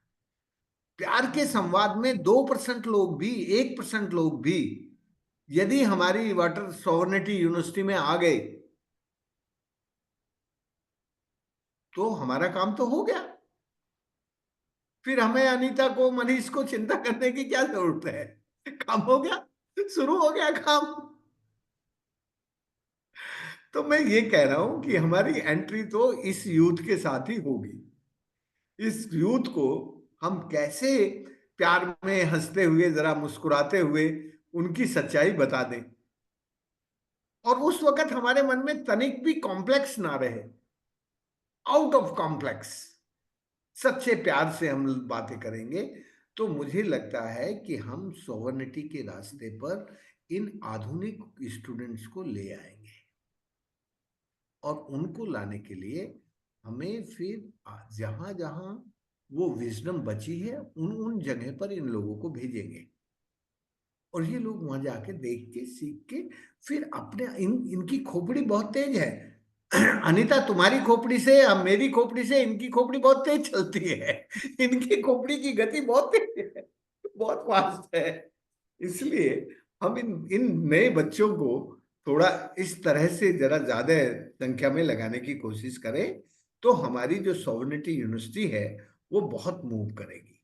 प्यार के संवाद में 2% लोग भी, 1% लोग भी यदि हमारी वाटर सॉवरेनिटी यूनिवर्सिटी में आ गए तो हमारा काम तो हो गया। फिर हमें अनीता को, मनीष को चिंता करने की क्या जरूरत है? काम हो गया, शुरू हो गया काम। तो मैं ये कह रहा हूं कि हमारी एंट्री तो इस यूथ के साथ ही होगी। इस यूथ को हम कैसे प्यार में हंसते हुए, जरा मुस्कुराते हुए उनकी सच्चाई बता दें, और उस वक्त हमारे मन में तनिक भी कॉम्प्लेक्स ना रहे, आउट ऑफ कॉम्प्लेक्स सच्चे प्यार से हम बातें करेंगे, तो मुझे लगता है कि हम सोवर्निटी के रास्ते पर इन आधुनिक स्टूडेंट्स को ले आएंगे। और उनको लाने के लिए हमें फिर जहां जहां वो विजडम बची है उन उन जगह पर इन लोगों को भेजेंगे, और ये लोग वहां जाके देख के सीख के फिर अपने इनकी खोपड़ी बहुत तेज है। अनीता, तुम्हारी खोपड़ी से, अब मेरी खोपड़ी से इनकी खोपड़ी बहुत तेज चलती है। इनकी खोपड़ी की गति बहुत तेज है, बहुत फास्ट है। इसलिए हम इन इन नए बच्चों को थोड़ा इस तरह से जरा ज्यादा संख्या में लगाने की कोशिश करें, तो हमारी जो सोवर्निटी यूनिवर्सिटी है वो बहुत मूव करेगी,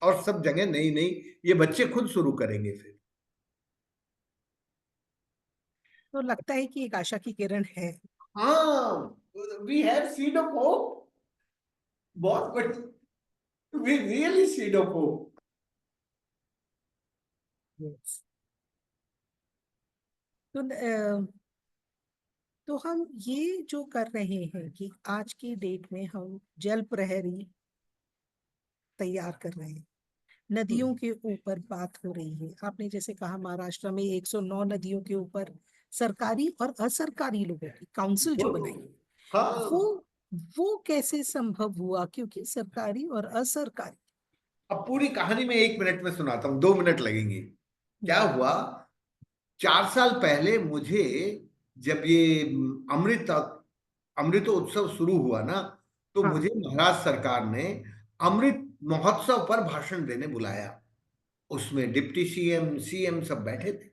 और सब जगह नई नई ये बच्चे खुद शुरू करेंगे फिर। तो लगता है कि एक आशा की किरण है। हाँ, we have seed of hope, बहुत बड़ी, we really seed of hope. Yes. तो तो हम ये जो कर रहे हैं कि आज की डेट में हम जल प्रहरी तैयार कर रहे हैं, नदियों के ऊपर बात हो रही है। आपने जैसे कहा महाराष्ट्र में 109 नदियों के ऊपर सरकारी और असरकारी लोगों की काउंसिल जो बनाई, वो हाँ, वो कैसे संभव हुआ? क्योंकि सरकारी और असरकारी। अब पूरी कहानी में 1 मिनट में सुनाता हूँ, 2 मिनट लगेंगे। क्या हुआ, 4 साल पहले मुझे, जब ये अमृत अमृत उत्सव शुरू हुआ ना, तो हाँ। मुझे महाराष्ट्र सरकार ने अमृत महोत्सव पर भाषण देने बुलाया। उसमें डिप्टी सीएम, सीएम सब बैठे थे।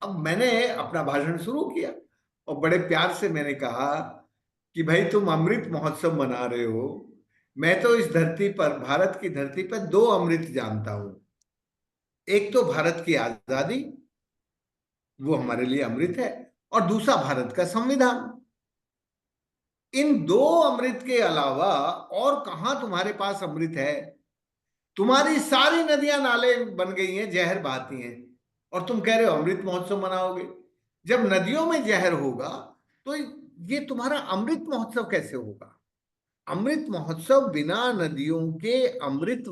अब मैंने अपना भाषण शुरू किया, और बड़े प्यार से मैंने कहा कि भाई, तुम अमृत महोत्सव मना रहे हो, मैं तो इस धरती पर, भारत की धरती पर 2 अमृत जानता हूं। एक तो भारत की आजादी, वो हमारे लिए अमृत है, और दूसरा भारत का संविधान। इन 2 अमृत के अलावा और कहां तुम्हारे पास अमृत है? तुम्हारी सारी नदियां नाले बन गई हैं, जहर बहाती हैं, और तुम कह रहे हो अमृत महोत्सव मनाओगे। जब नदियों में जहर होगा तो ये तुम्हारा अमृत महोत्सव कैसे होगा? अमृत महोत्सव बिना नदियों के अमृत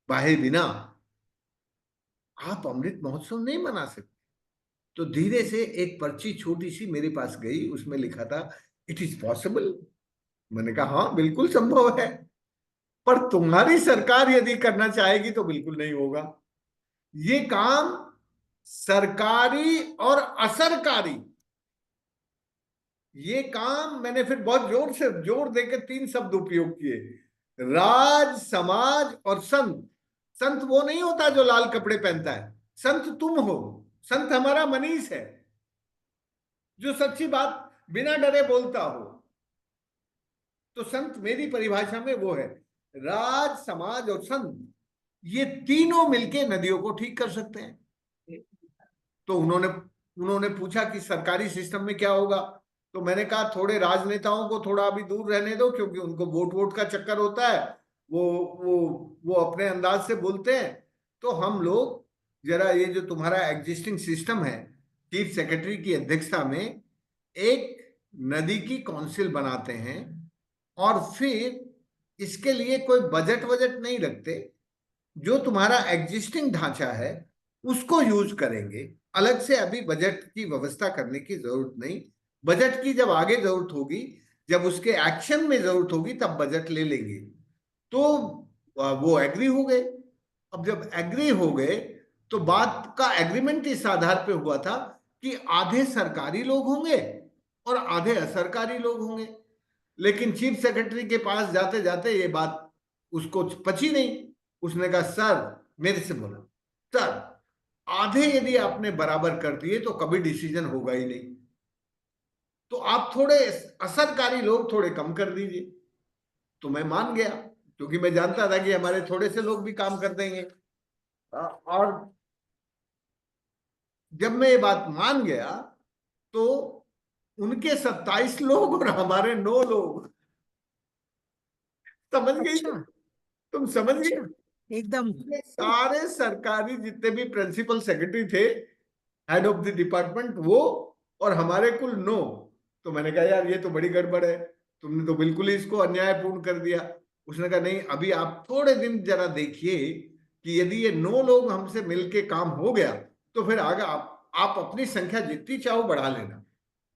बहे बिना आप अमृत महोत्सव नहीं मना सकते। तो धीरे से एक पर्ची छोटी सी मेरे पास गई, उसमें लिखा था इट इज पॉसिबल। मैंने कहा हाँ, बिल्कुल संभव है, पर तुम्हारी सरकार यदि करना चाहेगी तो बिल्कुल नहीं होगा। ये काम सरकारी और असरकारी, ये काम मैंने फिर बहुत जोर से जोर देकर 3 शब्द उपयोग किए, राज, समाज और संत। संत वो नहीं होता जो लाल कपड़े पहनता है, संत तुम हो। संत हमारा मनीष है, जो सच्ची बात बिना डरे बोलता हो। तो संत मेरी परिभाषा में वो है, राज, समाज और संत, ये तीनों मिलके नदियों को ठीक कर सकते हैं। तो उन्होंने उन्होंने पूछा कि सरकारी सिस्टम में क्या होगा, तो मैंने कहा थोड़े राजनेताओं को थोड़ा अभी दूर रहने दो, क्योंकि उनको वोट वोट का चक्कर होता है, वो वो वो अपने अंदाज से बोलते हैं। तो हम लोग जरा ये जो तुम्हारा एग्जिस्टिंग सिस्टम है, चीफ सेक्रेटरी की अध्यक्षता में एक नदी की काउंसिल बनाते हैं, और फिर इसके लिए कोई बजट वजट नहीं रखते, जो तुम्हारा एग्जिस्टिंग ढांचा है उसको यूज करेंगे। अलग से अभी बजट की व्यवस्था करने की जरूरत नहीं। बजट की जब आगे जरूरत होगी, जब उसके एक्शन में जरूरत होगी, तब बजट ले लेंगे। तो वो एग्री हो गए। अब जब एग्री हो गए तो बात का एग्रीमेंट इस आधार पे हुआ था कि आधे सरकारी लोग होंगे और आधे असरकारी लोग होंगे। लेकिन चीफ सेक्रेटरी के पास जाते जाते ये बात उसको पची नहीं। उसने कहा सर, मेरे से बोला, सर आधे यदि आपने बराबर कर दिए तो कभी डिसीजन होगा ही नहीं, तो आप थोड़े असरकारी लोग थोड़े कम कर दीजिए। तो मैं मान गया, क्योंकि मैं जानता था कि हमारे थोड़े से लोग भी काम कर देंगे। और जब मैं ये बात मान गया तो उनके 27 लोग और हमारे 9 लोग। समझ गई अच्छा तुम समझ गई? अच्छा, एकदम। ये सारे सरकारी जितने भी प्रिंसिपल सेक्रेटरी थे, हेड ऑफ द डिपार्टमेंट, वो और हमारे कुल 9। तो मैंने कहा यार ये तो बड़ी गड़बड़ है, तुमने तो बिल्कुल ही इसको अन्यायपूर्ण कर दिया। उसने कहा नहीं, अभी आप थोड़े दिन जरा देखिए कि यदि ये 9 लोग हमसे मिलके काम हो गया तो फिर आगे आप अपनी संख्या जितनी चाहो बढ़ा लेना,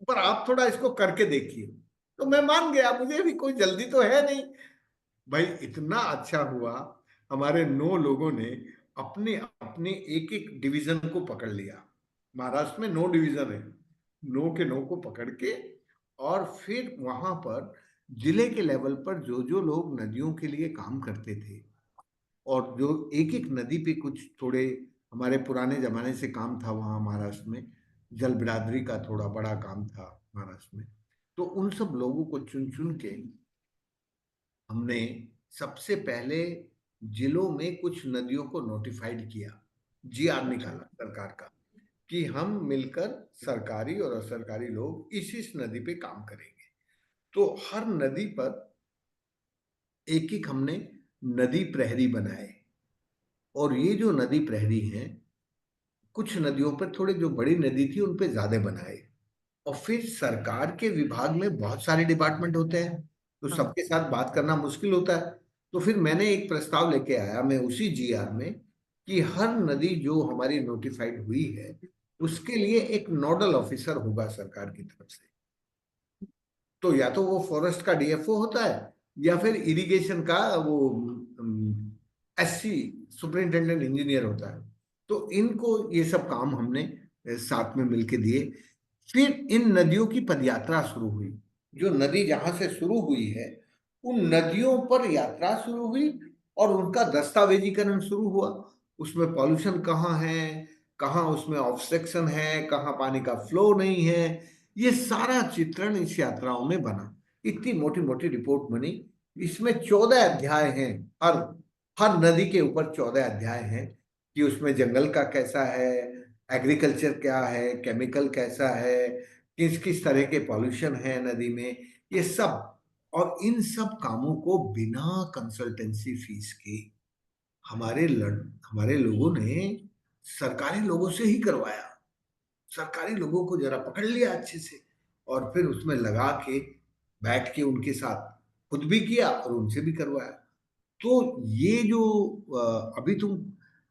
पर आप थोड़ा इसको करके देखिए। तो मैं मान गया, मुझे भी कोई जल्दी तो है नहीं। भाई इतना अच्छा हुआ, हमारे 9 लोगों ने अपने अपने एक एक डिवीजन को पकड़ लिया। महाराष्ट्र में 9 डिवीजन है, 9 के 9 को पकड़ के, और फिर वहां पर जिले के लेवल पर जो जो लोग नदियों के लिए काम करते थे, और जो एक एक नदी पे कुछ थोड़े हमारे पुराने जमाने से काम था वहाँ महाराष्ट्र में, जल बिरादरी का थोड़ा बड़ा काम था महाराष्ट्र में, तो उन सब लोगों को चुन चुन के हमने सबसे पहले जिलों में कुछ नदियों को नोटिफाइड किया, जीआर निकाला सरकार का, कि हम मिलकर सरकारी और असरकारी लोग इस नदी पे काम करेंगे। तो हर नदी पर एक एक हमने नदी प्रहरी बनाए, और ये जो नदी प्रहरी हैं, कुछ नदियों पर थोड़े जो बड़ी नदी थी उन पे ज्यादा बनाए। और फिर सरकार के विभाग में बहुत सारे डिपार्टमेंट होते हैं, तो हाँ सबके साथ बात करना मुश्किल होता है। तो फिर मैंने एक प्रस्ताव लेके आया मैं उसी जीआर में, कि हर नदी जो हमारी नोटिफाइड हुई है उसके लिए एक नोडल ऑफिसर होगा सरकार की तरफ से। तो या तो वो फॉरेस्ट का डीएफओ होता है, या फिर इरिगेशन का वो एससी सुपरिंटेंडेंट इंजीनियर होता है। तो इनको ये सब काम हमने साथ में मिलके दिए। फिर इन नदियों की पदयात्रा शुरू हुई, जो नदी जहां से शुरू हुई है उन नदियों पर यात्रा शुरू हुई, और उनका दस्तावेजीकरण शुरू हुआ। उसमें पॉल्यूशन कहाँ है, कहाँ उसमें ऑब्स्ट्रक्शन है, कहाँ पानी का फ्लो नहीं है, ये सारा चित्रण इस यात्राओं में बना। इतनी मोटी मोटी रिपोर्ट बनी। इसमें 14 अध्याय हैं, हर हर नदी के ऊपर 14 अध्याय हैं, कि उसमें जंगल का कैसा है, एग्रीकल्चर क्या है, केमिकल कैसा है, किस किस तरह के पॉल्यूशन है नदी में, ये सब। और इन सब कामों को बिना कंसल्टेंसी फीस के हमारे लोगों ने सरकारी लोगों से ही करवाया। सरकारी लोगों को जरा पकड़ लिया अच्छे से, और फिर उसमें लगा के बैठ के उनके साथ खुद भी किया और उनसे भी करवाया। तो ये जो अभी तुम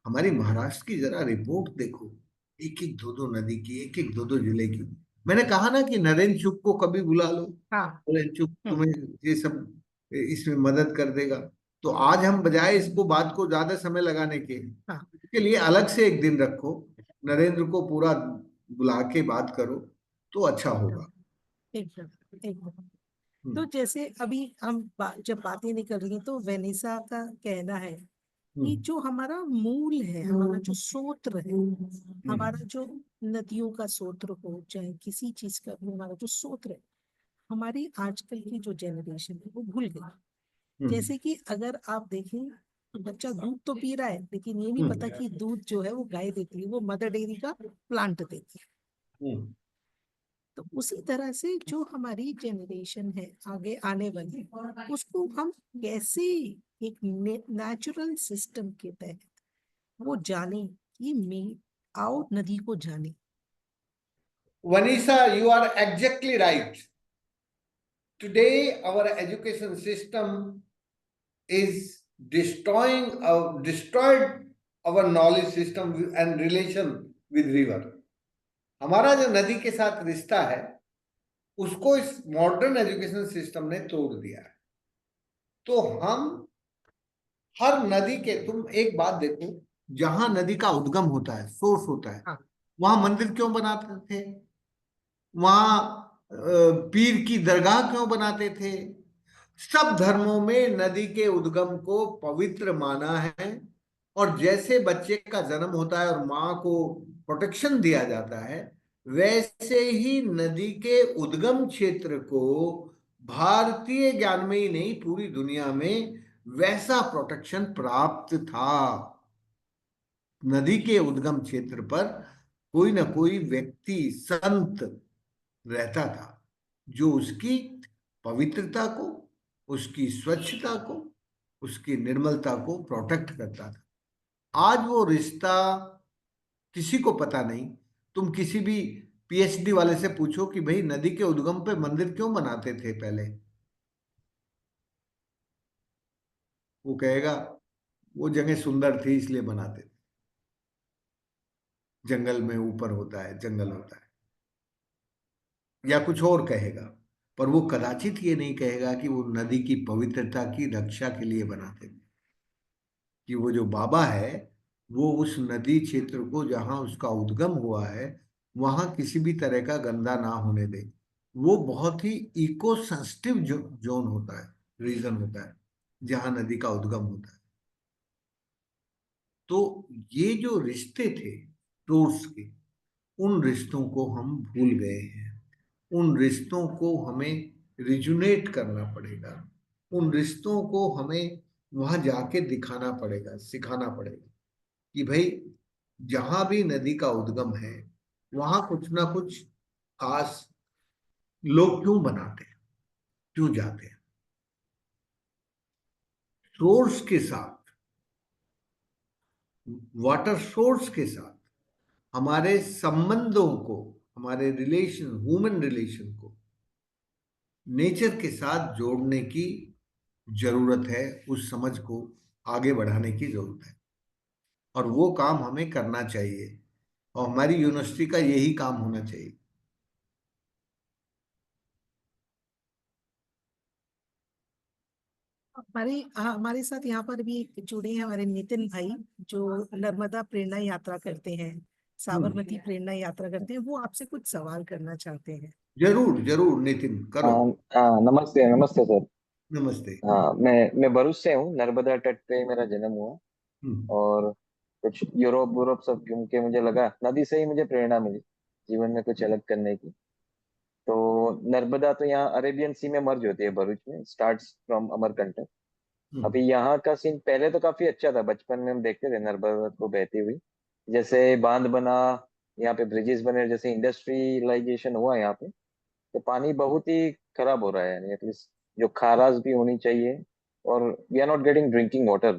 हमारी महाराष्ट्र की जरा रिपोर्ट देखो, एक एक दो दो नदी की, एक एक दो दो जिले की। मैंने कहा ना कि नरेंद्र चुग को कभी बुला लो, हाँ। नरेंद्र चुग तुम्हें ये सब इसमें मदद कर देगा। तो आज हम बजाय इसको बात को ज्यादा समय लगाने के, हाँ इसके लिए अलग से एक दिन रखो, नरेंद्र को पूरा बुला के बात करो, तो अच्छा एकदम होगा। एकदम एकदम। तो हम्म। जैसे अभी हम जब बातें निकल रही हैं, तो वेनिसा का कहना है कि हम्म। जो हमारा मूल है, हमारा जो सूत्र है, हम्म। हमारा जो नदियों का सूत्र हो चाहे किसी चीज का भी, हमारा जो सूत्र है, हमारी आजकल की जो जनरेशन है वो भूल गई। हम्म। जैसे कि अगर आप देखें, बच्चा दूध तो पी रहा है लेकिन ये नहीं पता हम्म। कि दूध जो है वो गाय देती है, वो मदर डेयरी का प्लांट देती है। हम्म। तो उसी तरह से जो हमारी जनरेशन है आगे आने वाली, उसको हम कैसे एक नेचुरल सिस्टम के तहत वो जाने कि मैं आओ नदी को जाने। Vanessa, you are exactly right. Today, our education system is destroyed our knowledge system and relation with river. हमारा जो नदी के साथ रिश्ता है उसको इस मॉडर्न एजुकेशन सिस्टम ने तोड़ दिया है। तो हम हर नदी के, तुम एक बात देखो, जहां नदी का उद्गम होता है, सोर्स होता है, हाँ वहां मंदिर क्यों बनाते थे, वहां पीर की दरगाह क्यों बनाते थे? सब धर्मों में नदी के उद्गम को पवित्र माना है। और जैसे बच्चे का जन्म होता है और माँ को प्रोटेक्शन दिया जाता है, वैसे ही नदी के उद्गम क्षेत्र को भारतीय ज्ञान में ही नहीं पूरी दुनिया में वैसा प्रोटेक्शन प्राप्त था। नदी के उद्गम क्षेत्र पर कोई ना कोई व्यक्ति, संत, रहता था, जो उसकी पवित्रता को, उसकी स्वच्छता को, उसकी निर्मलता को प्रोटेक्ट करता था। आज वो रिश्ता किसी को पता नहीं। तुम किसी भी पीएचडी वाले से पूछो कि भाई नदी के उद्गम पे मंदिर क्यों बनाते थे पहले, वो कहेगा वो जगह सुंदर थी इसलिए बनाते थे, जंगल में ऊपर होता है, जंगल होता है, या कुछ और कहेगा। पर वो कदाचित ये नहीं कहेगा कि वो नदी की पवित्रता की रक्षा के लिए बनाते थे, कि वो जो बाबा है वो उस नदी क्षेत्र को जहां उसका उद्गम हुआ है वहां किसी भी तरह का गंदा ना होने दे। वो बहुत ही इको सेंसिटिव जोन होता है, रीजन होता है जहां नदी का उद्गम होता है। तो ये जो रिश्ते थे सोर्स के, उन रिश्तों को हम भूल गए हैं। उन रिश्तों को हमें रिजुनेट करना पड़ेगा। उन रिश्तों को हमें वहां जाके दिखाना पड़ेगा, सिखाना पड़ेगा कि भाई जहां भी नदी का उद्गम है वहां कुछ ना कुछ खास लोग क्यों बनाते हैं, क्यों जाते हैं। सोर्स के साथ, वाटर सोर्स के साथ हमारे संबंधों को, हमारे रिलेशन, ह्यूमन रिलेशन को नेचर के साथ जोड़ने की जरूरत है। उस समझ को आगे बढ़ाने की जरूरत है, और वो काम हमें करना चाहिए, और हमारी यूनिवर्सिटी का यही काम होना चाहिए। हमारे साथ यहाँ पर भी जुड़े हैं हमारे नितिन भाई, जो नर्मदा प्रेरणा यात्रा करते हैं, हम्म। साबरमती प्रेरणा यात्रा करते हैं। वो आपसे कुछ सवाल करना चाहते हैं। जरूर जरूर नितिन, करो। हाँ। हाँ, नमस्ते नमस्ते सर। नमस्ते। हाँ, मैं भरूच से हूँ। नर्मदा तट पे मेरा जन्म हुआ। हम्म। और कुछ यूरोप यूरोप सब घूम के मुझे लगा नदी से ही मुझे प्रेरणा मिली जीवन में कुछ अलग करने की। तो नर्मदा तो यहाँ अरेबियन सी में मर्ज होती है, भरूच में स्टार्ट्स फ्रॉम अमरकंटक। हम्म। अभी यहाँ का सीन पहले तो काफी अच्छा था, बचपन में हम देखते थे नर्मदा को बहती हुई। जैसे बांध बना, यहाँ पे ब्रिजेस बने, जैसे इंडस्ट्रियलाइजेशन हुआ यहाँ पे, तो पानी बहुत ही खराब हो रहा है, यानी एटलीस्ट जो खाराज भी होनी चाहिए। और we are not getting drinking water.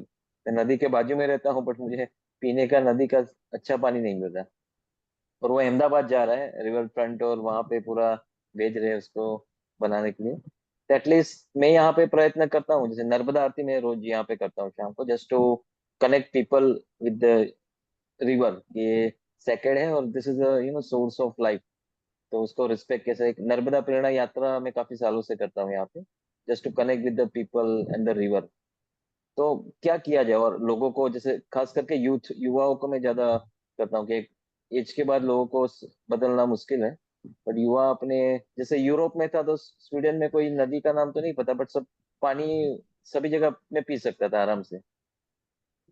मैं नदी के बाजू में रहता हूँ बट मुझे पीने का नदी का अच्छा पानी नहीं मिल रहा। और वो अहमदाबाद जा रहा है रिवर फ्रंट, और वहां पे पूरा भेज रहे हैं उसको बनाने के लिए। तो एटलीस्ट मैं यहाँ पे प्रयत्न करता हूँ, जैसे नर्मदा आरती मैं रोज यहाँ पे करता हूँ शाम को, just to connect people with the river. ये सेक्रेड है और this is source of life. तो उसको रिस्पेक्ट कैसे, एक नर्मदा प्रेरणा यात्रा मैं काफी सालों से करता हूँ यहाँ पे, just to connect with the people and the river. तो क्या किया जाए, और लोगों को जैसे खास करके यूथ युवाओं को मैं ज्यादा करता हूँ कि एक एज के बाद लोगों को बदलना मुश्किल है। बट युवा अपने, जैसे यूरोप में था तो स्वीडन में कोई नदी का नाम तो नहीं पता, बट सब पानी सभी जगह में पी सकता था आराम से।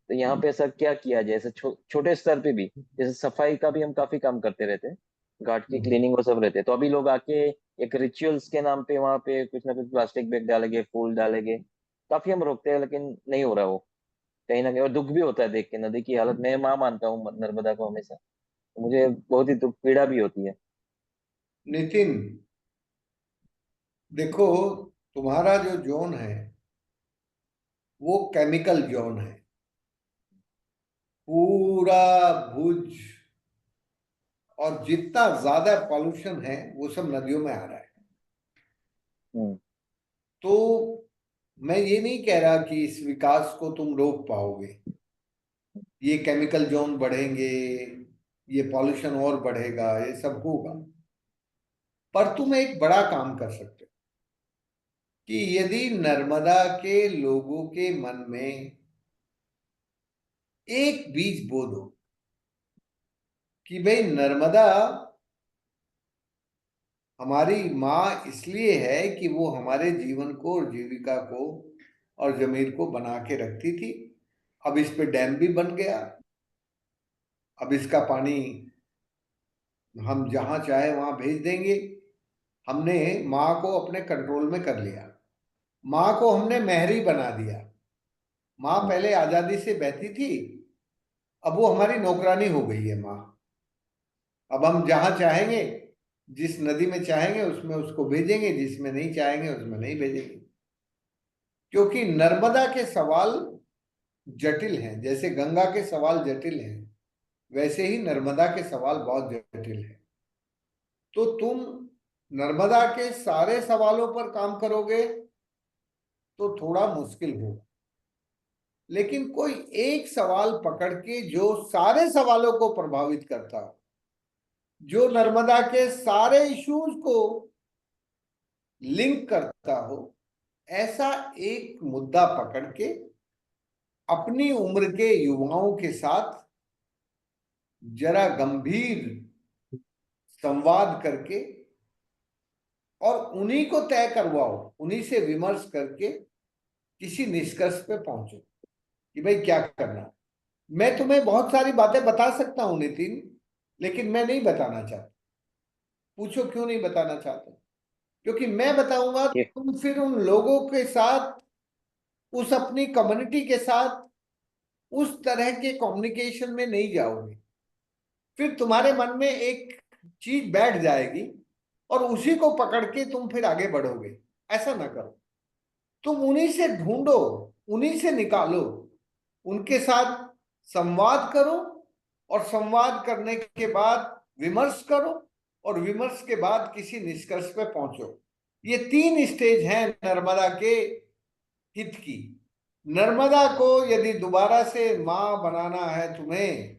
तो यहाँ पे ऐसा क्या किया जाए, ऐसे छोटे स्तर पे भी, जैसे सफाई का भी हम काफी काम करते रहते हैं, घाट की हम्म। क्लीनिंग वो सब रहते हैं, तो अभी लोग आके एक रिचुअल्स के नाम पे वहां पे कुछ ना कुछ प्लास्टिक बैग डालेंगे, फूल डालेंगे। काफी हम रोकते हैं लेकिन नहीं हो रहा वो, कहीं ना कहीं। और दुख भी होता है देख के नदी की हालत। मैं माँ मानता हूँ नर्मदा को हमेशा, तो मुझे बहुत ही दुख पीड़ा भी होती है। नितिन, देखो, तुम्हारा जो जोन है वो केमिकल जोन है। पूरा भुज और जितना ज्यादा पॉल्यूशन है वो सब नदियों में आ रहा है। हम्म। तो मैं ये नहीं कह रहा कि इस विकास को तुम रोक पाओगे। ये केमिकल जोन बढ़ेंगे, ये पॉल्यूशन और बढ़ेगा, ये सब होगा। पर तुम एक बड़ा काम कर सकते हो कि यदि नर्मदा के लोगों के मन में एक बीज बो दो कि भाई नर्मदा हमारी माँ इसलिए है कि वो हमारे जीवन को और जीविका को और जमीन को बना के रखती थी। अब इस पे डैम भी बन गया, अब इसका पानी हम जहां चाहे वहां भेज देंगे। हमने माँ को अपने कंट्रोल में कर लिया, माँ को हमने मेहरी बना दिया। माँ हम्म। पहले आजादी से बहती थी, अब वो हमारी नौकरानी हो गई है माँ। अब हम जहां चाहेंगे जिस नदी में चाहेंगे उसमें उसको भेजेंगे, जिसमें नहीं चाहेंगे उसमें नहीं भेजेंगे। क्योंकि नर्मदा के सवाल जटिल हैं, जैसे गंगा के सवाल जटिल हैं, वैसे ही नर्मदा के सवाल बहुत जटिल हैं। तो तुम नर्मदा के सारे सवालों पर काम करोगे तो थोड़ा मुश्किल होगा, लेकिन कोई एक सवाल पकड़ के जो सारे सवालों को प्रभावित करता हो, जो नर्मदा के सारे इश्यूज को लिंक करता हो, ऐसा एक मुद्दा पकड़ के अपनी उम्र के युवाओं के साथ जरा गंभीर संवाद करके और उन्हीं को तय करवाओ, उन्हीं से विमर्श करके किसी निष्कर्ष पे पहुंचो कि भाई क्या करना। मैं तुम्हें बहुत सारी बातें बता सकता हूं नितिन, लेकिन मैं नहीं बताना चाहता। पूछो क्यों नहीं बताना चाहता? क्योंकि मैं बताऊंगा ये तुम फिर उन लोगों के साथ, उस अपनी कम्युनिटी के साथ उस तरह के कम्युनिकेशन में नहीं जाओगे। फिर तुम्हारे मन में एक चीज बैठ जाएगी और उसी को पकड़ के तुम फिर आगे बढ़ोगे। ऐसा ना करो, तुम उन्हीं से ढूंढो, उन्हीं से निकालो, उनके साथ संवाद करो और संवाद करने के बाद विमर्श करो और विमर्श के बाद किसी निष्कर्ष पे पहुंचो। ये 3 स्टेज हैं नर्मदा के हित की। नर्मदा को यदि दोबारा से मां बनाना है तुम्हें,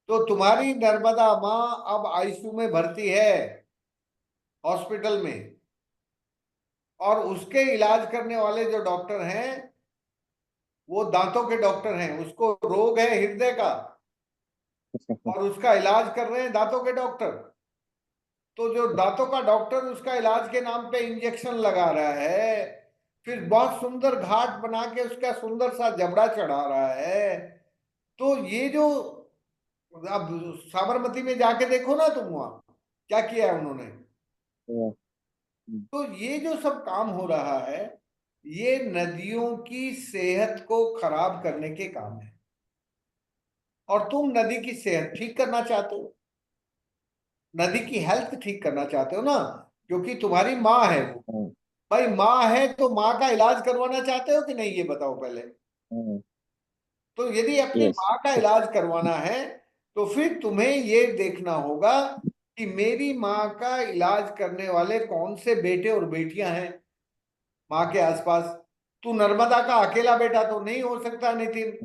तो तुम्हारी नर्मदा मां अब आईसीयू में भर्ती है, हॉस्पिटल में, और उसके इलाज करने वाले जो डॉक्टर हैं वो दांतों के डॉक्टर हैं। उसको रोग है हृदय का और उसका इलाज कर रहे हैं दांतों के डॉक्टर। तो जो दांतों का डॉक्टर उसका इलाज के नाम पे इंजेक्शन लगा रहा है, फिर बहुत सुंदर घाट बना के उसका सुंदर सा जबड़ा चढ़ा रहा है। तो ये जो, अब साबरमती में जाके देखो ना तुम, वहां क्या किया है उन्होंने। तो ये जो सब काम हो रहा है, ये नदियों की सेहत को खराब करने के काम है। और तुम नदी की सेहत ठीक करना चाहते हो, नदी की हेल्थ ठीक करना चाहते हो ना, क्योंकि तुम्हारी माँ है वो। भाई माँ है तो माँ का इलाज करवाना चाहते हो कि नहीं, ये बताओ पहले। तो यदि अपनी यस। माँ का इलाज करवाना है तो फिर तुम्हें ये देखना होगा कि मेरी माँ का इलाज करने वाले कौन से बेटे और बेटियां हैं माँ के आसपास। तू नर्मदा का अकेला बेटा तो नहीं हो सकता नितिन,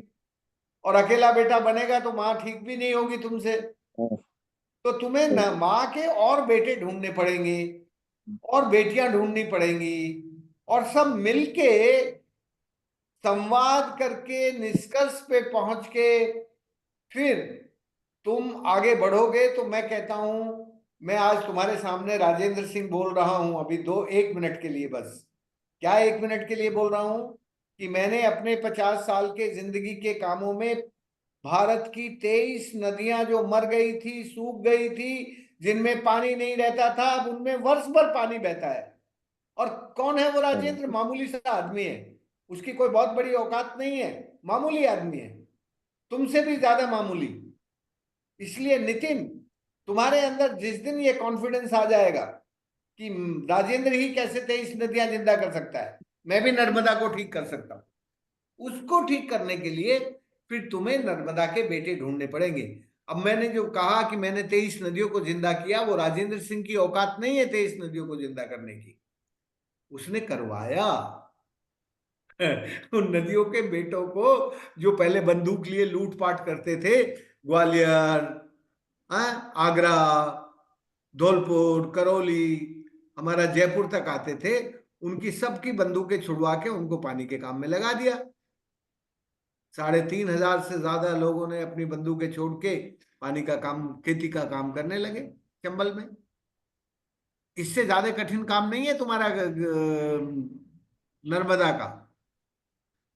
और अकेला बेटा बनेगा तो माँ ठीक भी नहीं होगी तुमसे। तो तुम्हें न माँ के और बेटे ढूंढने पड़ेंगे और बेटियां ढूंढनी पड़ेंगी, और सब मिलके संवाद करके निष्कर्ष पे पहुंच के फिर तुम आगे बढ़ोगे। तो मैं कहता हूं, मैं आज तुम्हारे सामने राजेंद्र सिंह बोल रहा हूं अभी 1 मिनट के लिए, बस क्या 1 मिनट के लिए बोल रहा हूं कि मैंने अपने 50 साल के जिंदगी के कामों में भारत की 23 नदियां जो मर गई थी, सूख गई थी, जिनमें पानी नहीं रहता था, अब उनमें वर्ष भर पानी बहता है। और कौन है वो राजेंद्र? मामूली सा आदमी है, उसकी कोई बहुत बड़ी औकात नहीं है, मामूली आदमी है, तुमसे भी ज्यादा मामूली। इसलिए नितिन, तुम्हारे अंदर जिस दिन ये कॉन्फिडेंस आ जाएगा कि राजेंद्र ही कैसे 23 नदियां जिंदा कर सकता है, मैं भी नर्मदा को ठीक कर सकता हूं, उसको ठीक करने के लिए फिर तुम्हें नर्मदा के बेटे ढूंढने पड़ेंगे। अब मैंने जो कहा कि मैंने 23 नदियों को जिंदा किया, वो राजेंद्र सिंह की औकात नहीं है 23 नदियों को जिंदा करने की, उसने करवाया। उन नदियों के बेटों को जो पहले बंदूक लिए लूटपाट करते थे, ग्वालियर, आगरा, धौलपुर, करौली, हमारा जयपुर तक आते थे, उनकी सबकी बंदूकें छुड़वा के उनको पानी के काम में लगा दिया। 3,500 से ज्यादा लोगों ने अपनी बंदूकें छोड़ के पानी का काम, खेती का काम करने लगे चंबल में। इससे ज्यादा कठिन काम नहीं है तुम्हारा नर्मदा का।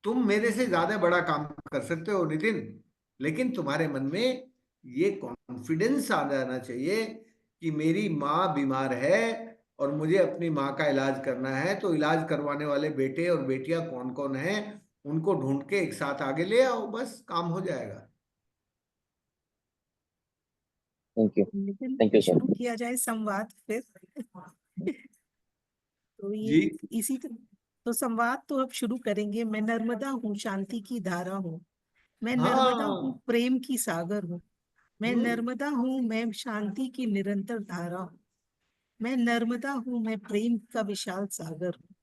तुम मेरे से ज्यादा बड़ा काम कर सकते हो नितिन, लेकिन तुम्हारे मन में ये कॉन्फिडेंस आ जाना चाहिए कि मेरी माँ बीमार है और मुझे अपनी माँ का इलाज करना है, तो इलाज करवाने वाले बेटे और बेटियां कौन कौन हैं उनको ढूंढ के एक साथ आगे ले आओ, बस काम हो जाएगा। Thank you. लेकिन थैंक यू सर। शुरू किया जाए संवाद फिर। तो जी। ये इसी तरह, तो संवाद तो अब शुरू करेंगे। मैं नर्मदा हूँ, शांति की धारा हूँ। मैं नर्मदा हूँ, हाँ। प्रेम की सागर हूँ। मैं हम्म। नर्मदा हूँ, मैं शांति की निरंतर धारा हूँ। मैं नर्मदा हूँ, मैं प्रेम का विशाल सागर हूँ।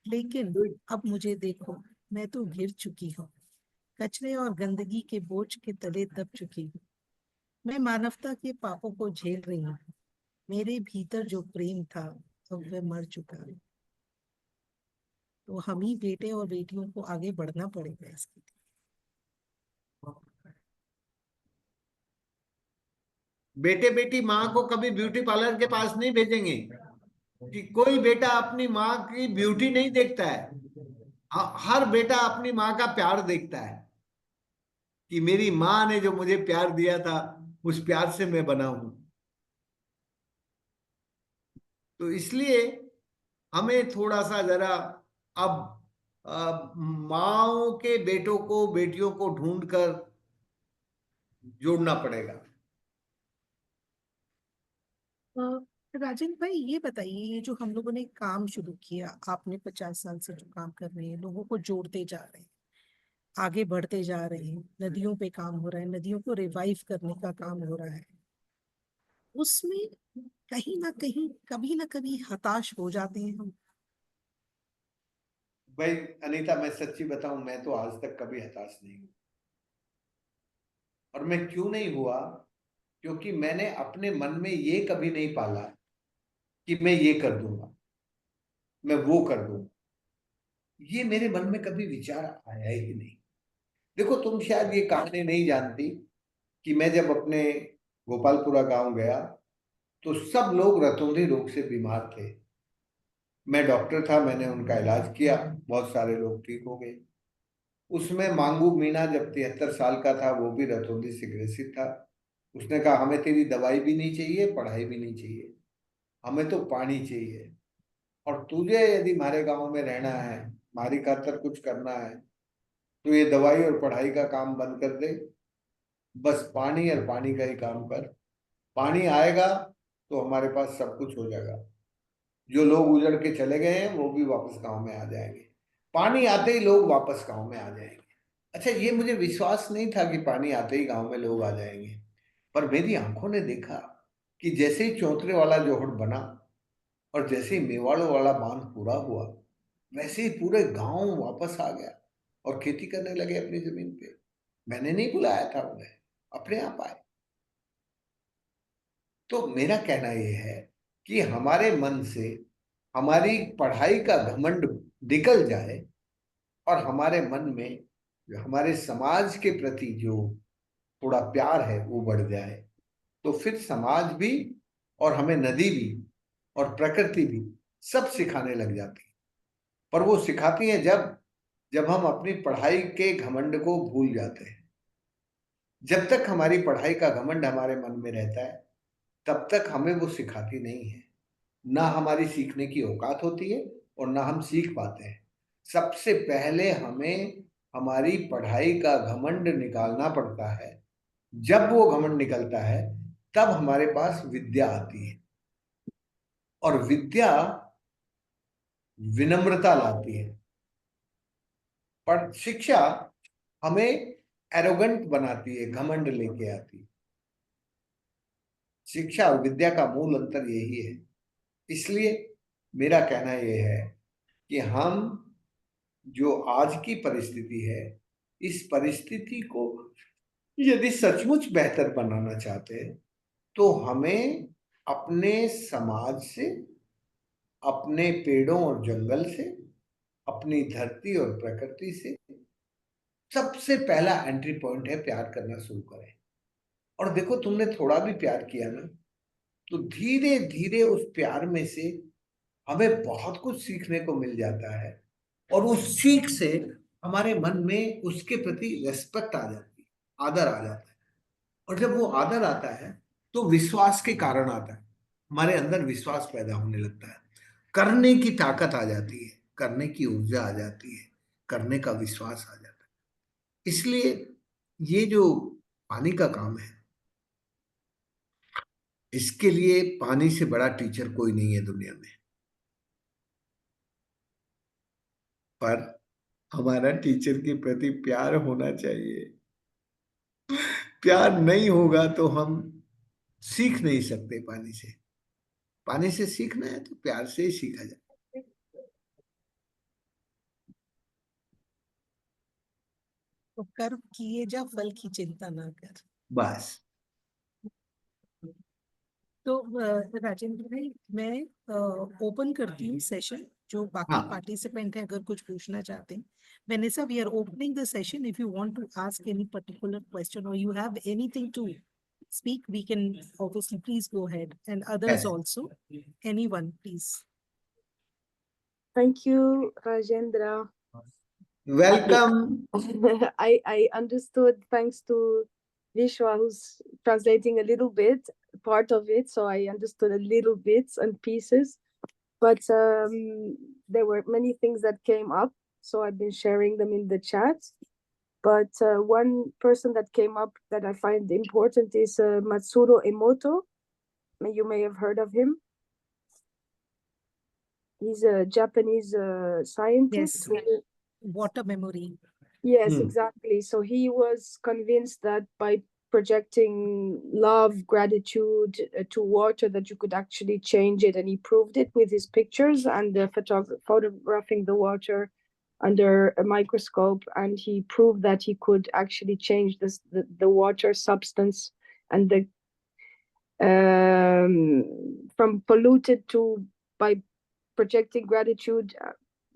लेकिन अब मुझे देखो, मैं तो गिर चुकी हूँ, कचरे और गंदगी के बोझ के तले दब चुकी हूँ। मैं मानवता के पापों को झेल रही हूँ। मेरे भीतर जो प्रेम था, अब वह मर चुका है। तो हम ही बेटे और बेटियों को आगे बढ़ना पड़ेगा इसके लिए। बेटे बेटी माँ को कभी ब्यूटी पार्लर के पास नहीं भेजेंगे, कि कोई बेटा अपनी माँ की ब्यूटी नहीं देखता है। हर बेटा अपनी माँ का प्यार देखता है, कि मेरी माँ ने जो मुझे प्यार दिया था, उस प्यार से मैं बना हूं। तो इसलिए हमें थोड़ा सा जरा अब माँओं के बेटों को, बेटियों को ढूंढकर जोड़ना पड़ेगा। राजेंद्र भाई, ये बताइए, ये जो हम लोगों ने काम शुरू किया, आपने 50 साल से जो काम कर रहे हैं, लोगों को जोड़ते जा रहे हैं, आगे बढ़ते जा रहे हैं, नदियों पे काम हो रहा है, नदियों को रिवाइव करने का काम हो रहा है, उसमें कहीं ना कहीं, कभी ना कभी हताश हो जाते हैं हम। भाई अनीता, मैं सच्ची बताऊं, मैं तो आज तक कभी हताश नहीं हूं। और मैं क्यों नहीं हुआ? क्योंकि मैंने अपने मन में ये कभी नहीं पाला कि मैं ये कर दूंगा, मैं वो कर दूंगा। ये मेरे मन में कभी विचार आया ही नहीं। देखो, तुम शायद ये कहानी नहीं जानती कि मैं जब अपने गोपालपुरा गांव गया, तो सब लोग रतौंधी रोग से बीमार थे। मैं डॉक्टर था, मैंने उनका इलाज किया, बहुत सारे लोग ठीक हो गए। उसमें मांगू मीणा जब 73 साल का था, वो भी रतौंधी से ग्रसित था। उसने कहा, हमें तेरी दवाई भी नहीं चाहिए, पढ़ाई भी नहीं चाहिए, हमें तो पानी चाहिए। और तुझे यदि हमारे गांव में रहना है, हमारी खातर कुछ करना है, तो ये दवाई और पढ़ाई का काम बंद कर दे, बस पानी और पानी का ही काम कर। पानी आएगा तो हमारे पास सब कुछ हो जाएगा। जो लोग उजड़ के चले गए हैं वो भी वापस गांव में आ जाएंगे। पानी आते ही लोग वापस गांव में आ जाएंगे। अच्छा, ये मुझे विश्वास नहीं था कि पानी आते ही गांव में लोग आ जाएंगे। पर मेरी आंखों ने देखा कि जैसे ही चौतरे वाला जोहड़ बना और जैसे ही मेवाड़ों वाला बांध पूरा हुआ, वैसे ही पूरे गांव वापस आ गया और खेती करने लगे अपनी जमीन पे। मैंने नहीं बुलाया था उन्हें, अपने आप आए। तो मेरा कहना यह है कि हमारे मन से हमारी पढ़ाई का घमंड निकल जाए और हमारे मन में हमारे समाज के प्रति जो थोड़ा प्यार है वो बढ़ जाए, तो फिर समाज भी और हमें नदी भी और प्रकृति भी सब सिखाने लग जाती है। पर वो सिखाती है जब जब हम अपनी पढ़ाई के घमंड को भूल जाते हैं। जब तक हमारी पढ़ाई का घमंड हमारे मन में रहता है, तब तक हमें वो सिखाती नहीं है। ना हमारी सीखने की औकात होती है और ना हम सीख पाते हैं। सबसे पहले हमें हमारी पढ़ाई का घमंड निकालना पड़ता है। जब वो घमंड निकलता है, तब हमारे पास विद्या आती है। और विद्या विनम्रता लाती है। पर शिक्षा हमें एरोगेंट बनाती है, घमंड लेके आती है। शिक्षा और विद्या का मूल अंतर यही है। इसलिए मेरा कहना यह है कि हम जो आज की परिस्थिति है, इस परिस्थिति को यदि सचमुच बेहतर बनाना चाहते हैं, तो हमें अपने समाज से, अपने पेड़ों और जंगल से, अपनी धरती और प्रकृति से सबसे पहला एंट्री पॉइंट है प्यार करना शुरू करें। और देखो, तुमने थोड़ा भी प्यार किया ना, तो धीरे धीरे उस प्यार में से हमें बहुत कुछ सीखने को मिल जाता है। और उस सीख से हमारे मन में उसके प्रति रेस्पेक्ट आ जाती है, आदर आ जाता है। और जब वो आदर आता है, तो विश्वास के कारण आता है। हमारे अंदर विश्वास पैदा होने लगता है, करने की ताकत आ जाती है, करने की ऊर्जा आ जाती है, करने का विश्वास आ जाता है। इसलिए ये जो पानी का काम है, इसके लिए पानी से बड़ा टीचर कोई नहीं है दुनिया में। पर हमारा टीचर के प्रति प्यार होना चाहिए। प्यार नहीं होगा तो हम सीख नहीं सकते पानी से। पानी से सीखना है तो प्यार से ही सीखा जाए। तो कर्म किए जा, फल की चिंता ना कर। बस। तो राजेंद्र भाई, मैं ओपन करती हूँ सेशन, जो बाकी हाँ। पार्टिसिपेंट है अगर कुछ पूछना चाहते हैं। Vanessa, we are opening the session. If you want to ask any particular question or you have anything to speak, we can obviously please go ahead. And others Yes. also. Anyone, please. Thank you, Rajendra. Welcome. I understood, thanks to Vishwa, who's translating a little bit, part of it, so I understood a little bits and pieces. But there were many things that came up, so I've been sharing them in the chat. But one person that came up that I find important is Matsuro Emoto. You may have heard of him. He's a Japanese scientist. Yes. Water memory. Yes, exactly. So he was convinced that by projecting love, gratitude to water, that you could actually change it, and he proved it with his pictures and photographing the water under a microscope, and he proved that he could actually change the water substance and the from polluted to, by projecting gratitude.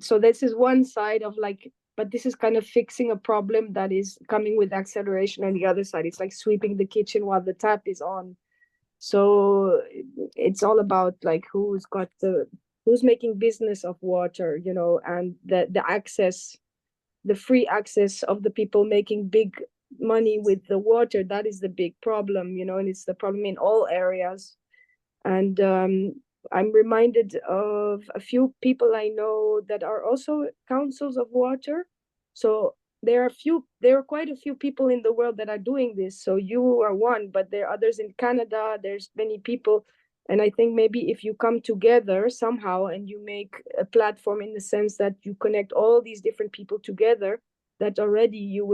So this is one side of like, but this is kind of fixing a problem that is coming with acceleration. And the other side, it's like sweeping the kitchen while the tap is on. So it's all about like who's making business of water, you know, and the access, the free access of the people making big money with the water. That is the big problem, you know, and it's the problem in all areas. And I'm reminded of a few people I know that are also councils of water. So there are quite a few people in the world that are doing this. So you are one, but there are others in Canada. There's many people. And I think maybe if you come together somehow and you make a platform in the sense that you connect all these different people together, that already it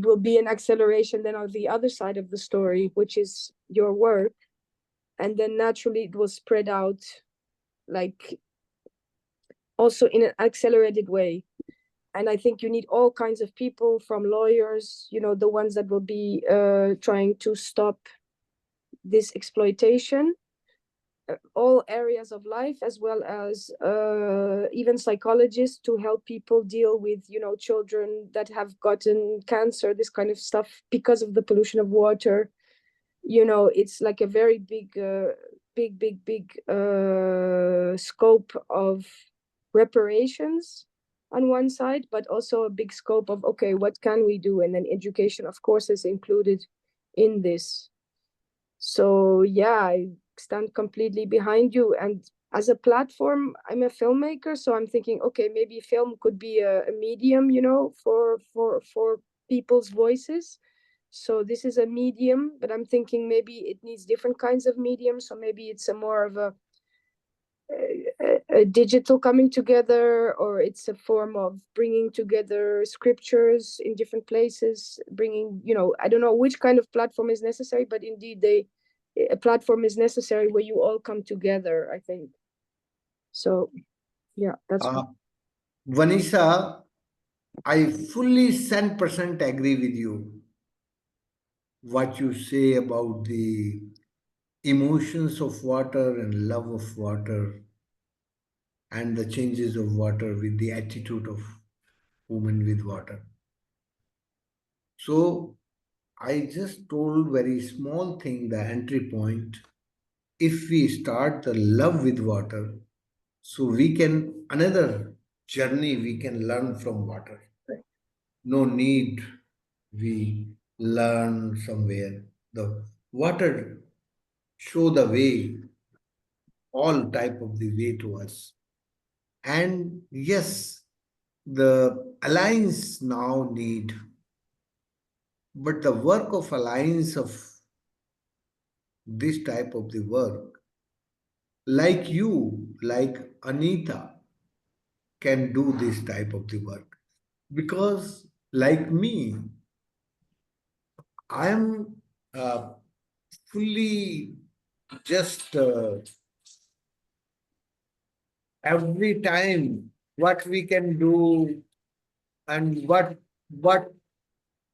will be an acceleration then on the other side of the story, which is your work. And then naturally it will spread out, like also in an accelerated way. And I think you need all kinds of people, from lawyers, you know, the ones that will be trying to stop this exploitation, all areas of life, as well as even psychologists to help people deal with, you know, children that have gotten cancer, this kind of stuff because of the pollution of water. You know, it's like a very big scope of reparations on one side, but also a big scope of, okay, what can we do? And then education, of course, is included in this. So yeah, I stand completely behind you. And as a platform, I'm a filmmaker, so I'm thinking, okay, maybe film could be a medium, you know, for people's voices. So this is a medium, but I'm thinking maybe it needs different kinds of mediums. So maybe it's a more of a digital coming together, or it's a form of bringing together scriptures in different places, bringing, you know, I don't know which kind of platform is necessary, but indeed a platform is necessary where you all come together, I think. So yeah, that's Vanessa, I fully 100% agree with you. What you say about the emotions of water and love of water and the changes of water with the attitude of woman with water. So I just told very small thing, the entry point. If we start the love with water, so we can, another journey we can learn from water. No need we learn somewhere. The water show the way, all type of the way to us. And yes, the alliance now need, but the work of alliance of this type of the work, like you, like Anita, can do this type of the work. Because, like me, I am fully just every time what we can do and what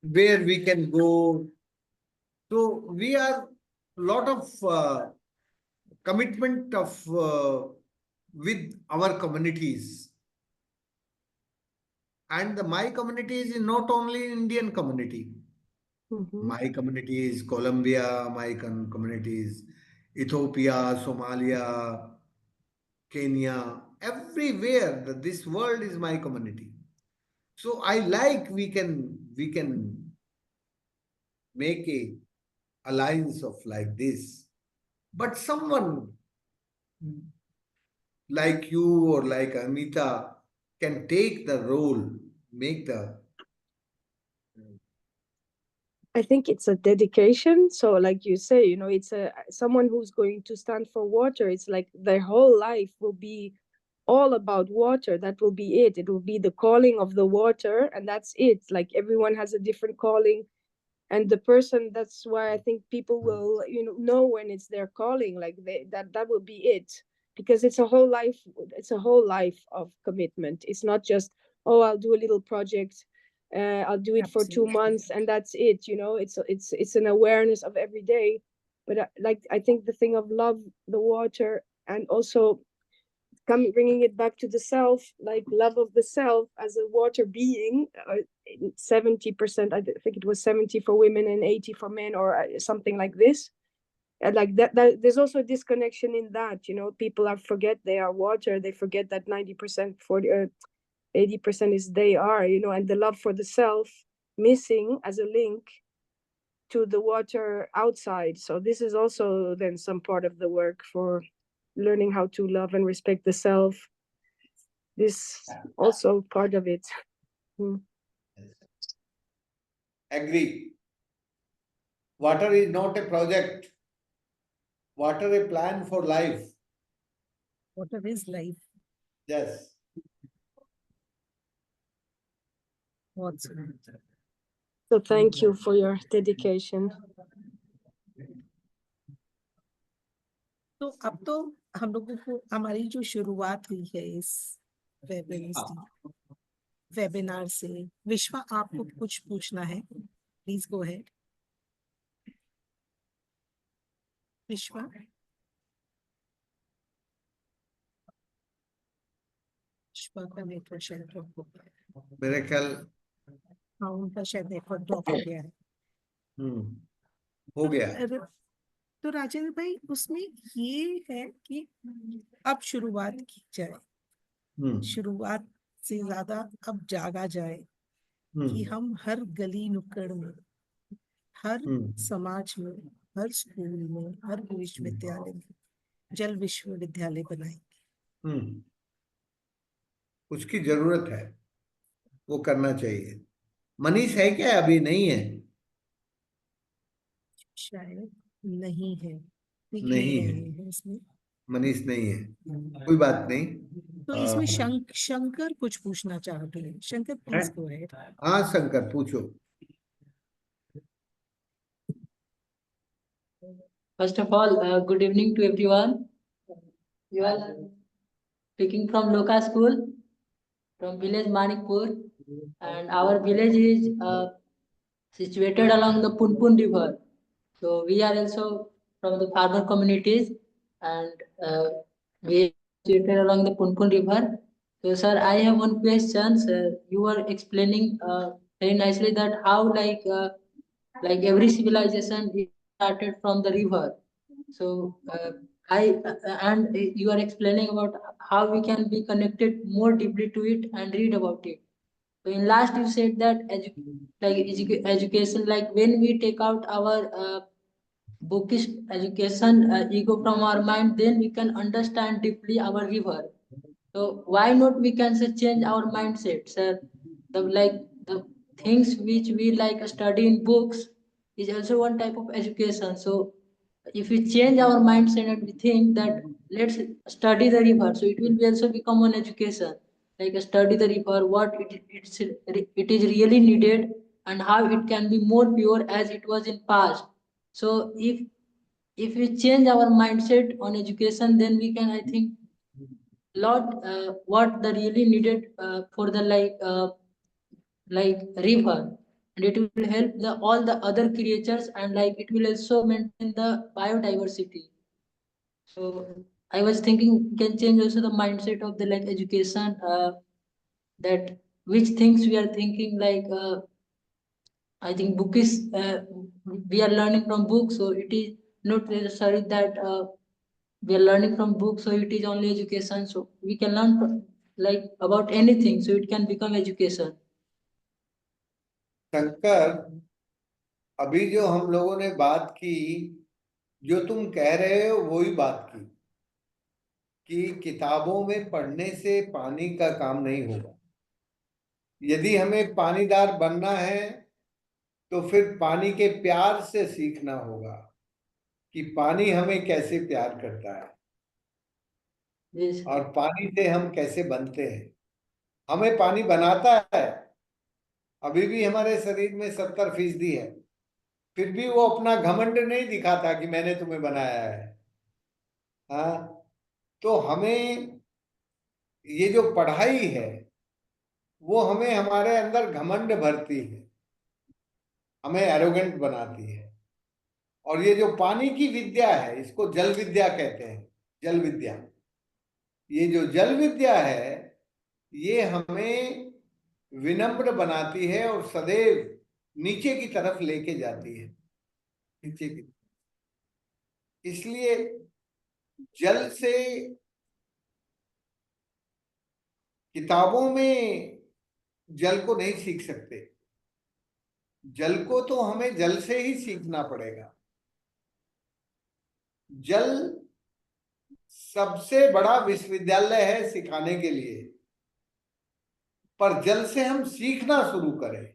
where we can go. So we are lot of commitment of with our communities, and my community is not only Indian community. Mhm. My community is Colombia, my community is Ethiopia, Somalia, Kenya, everywhere. This world is my community. So I like we can make a alliance of like this. But someone like you or like Amita can take the role, make the I think it's a dedication. So, like you say, you know, it's a someone who's going to stand for water. It's like their whole life will be all about water. That will be it. It will be the calling of the water, and that's it. Like everyone has a different calling, and the person. That's why I think people will, know when it's their calling. Like that will be it, because it's a whole life. It's a whole life of commitment. It's not just, oh, I'll do a little project, I'll do it for 2 Absolutely. months and that's it. It's an awareness of every day. But like I think the thing of love the water, and also bringing it back to the self, like love of the self as a water being. 70%, I think it was 70 for women and 80 for men, or something like this. And like that there's also a disconnection in that. People forget they are water. They forget that 90%, 80% is they are, and the love for the self missing as a link to the water outside. So this is also then some part of the work for learning how to love and respect the self. This also part of it. agree. Water is not a project. Water a plan for life. Water is life. Yes. What's So thank you for your dedication. तो अब तो हम लोगों को हमारी जो शुरुआत हुई है इस वेबिनार से, विश्वा आपको कुछ पूछना है, प्लीज गो अहेड। विश्वा, विश्वा का नेटवर्क शायद ड्रॉप हो गया है। मेरे ख्याल हाँ, उनका शायद नेटवर्क ड्रॉप हो गया है। हो गया। तो राजेंद्र भाई, उसमें ये है कि अब शुरुआत की जाए, शुरुआत से ज्यादा अब जागा जाए कि हम हर गली नुक्कड़ में, हर समाज में, हर स्कूल में, हर विश्वविद्यालय में जल विश्वविद्यालय बनाएंगे। उसकी जरूरत है, वो करना चाहिए। मनीष है क्या? अभी नहीं है, शायद नहीं है, नहीं है, इसमें मनीष नहीं है, कोई बात नहीं। तो इसमें शंकर कुछ पूछना चाहते हैं। Shankar, please go ahead. हाँ शंकर, पूछो। First of all, good evening to everyone. You are speaking from Loka School, from village Manikpur, and our village is situated along the Punpun River. So we are also from the farmer communities, and we are situated along the Punpun River. So sir, I have one question. Sir, you were explaining very nicely that how like every civilization is started from the river. So and you are explaining about how we can be connected more deeply to it and read about it. So in last you said that education, like when we take out our bookish education ego from our mind, then we can understand deeply our river. So why not we can say change our mindset, sir? The things which we like study in books is also one type of education. So if we change our mindset and we think that let's study the river, so it will be also become an education, like study the river, what it is really needed and how it can be more pure as it was in past. So if we change our mindset on education, then we can, I think, lot what the really needed for the like river, and it will help the all the other creatures, and like it will also maintain the biodiversity. So I was thinking we can change also the mindset of the like education, that which things we are thinking like I think book is we are learning from book, so it is not necessary that we are learning from book, so it is only education. So we can learn from, like about anything, so it can become education. Shankar, अभी जो हम लोगों ने बात की, जो तुम कह रहे हो वही बात की कि किताबों में पढ़ने से पानी का काम नहीं होगा। यदि हमें पानीदार बनना है तो फिर पानी के प्यार से सीखना होगा कि पानी हमें कैसे प्यार करता है Yes. और पानी से हम कैसे बनते हैं। हमें पानी बनाता है, अभी भी हमारे शरीर में 70% है, फिर भी वो अपना घमंड नहीं दिखाता कि मैंने तुम्हें बनाया है। हाँ, तो हमें ये जो पढ़ाई है वो हमें हमारे अंदर घमंड भरती है, हमें एरोगेंट बनाती है। और ये जो पानी की विद्या है इसको जल विद्या कहते हैं, जल विद्या। ये जो जल विद्या है ये हमें विनम्र बनाती है और सदैव नीचे की तरफ लेके जाती है, नीचे की। इसलिए जल से किताबों में जल को नहीं सीख सकते, जल को तो हमें जल से ही सीखना पड़ेगा। जल सबसे बड़ा विश्वविद्यालय है सिखाने के लिए, पर जल से हम सीखना शुरू करें।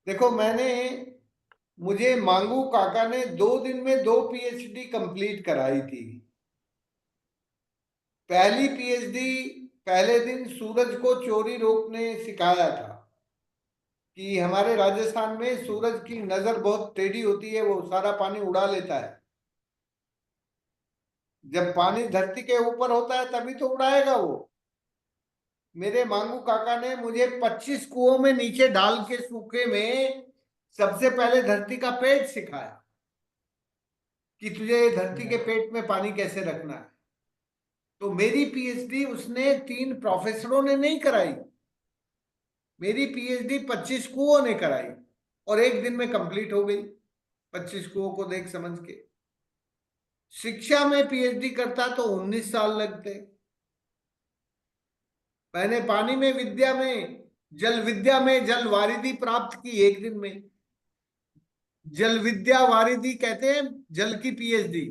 देखो, मुझे मांगू काका ने 2 दिन में 2 पीएचडी कंप्लीट कराई थी। पहली पीएचडी पहले दिन सूरज को चोरी रोकने सिखाया था कि हमारे राजस्थान में सूरज की नजर बहुत टेढ़ी होती है, वो सारा पानी उड़ा लेता है। जब पानी धरती के ऊपर होता है तभी तो उड़ाएगा वो। मेरे मांगू काका ने मुझे 25 कुओं में नीचे डाल के सूखे में सबसे पहले धरती का पेट सिखाया कि तुझे धरती के पेट में पानी कैसे रखना है। तो मेरी पीएचडी उसने 3 प्रोफेसरों ने नहीं कराई, मेरी पीएचडी 25 कुओं ने कराई और 1 दिन में कंप्लीट हो गई, 25 कुओं को देख समझ के। शिक्षा में पीएचडी करता तो 19 साल लगते। मैंने पानी में विद्या में जल वारिधि प्राप्त की 1 दिन में। जल विद्या वारिधि कहते हैं जल की पीएचडी।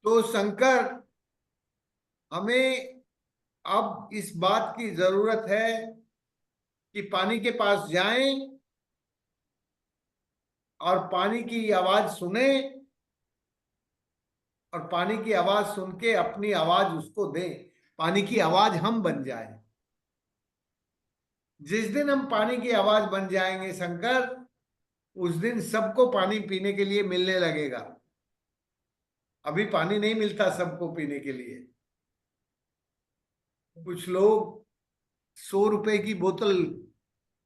तो शंकर, हमें अब इस बात की जरूरत है कि पानी के पास जाएं और पानी की आवाज सुने और पानी की आवाज सुन के अपनी आवाज उसको दें, पानी की आवाज हम बन जाएं। जिस दिन हम पानी की आवाज बन जाएंगे शंकर, उस दिन सबको पानी पीने के लिए मिलने लगेगा। अभी पानी नहीं मिलता सबको पीने के लिए। कुछ लोग 100 रुपए की बोतल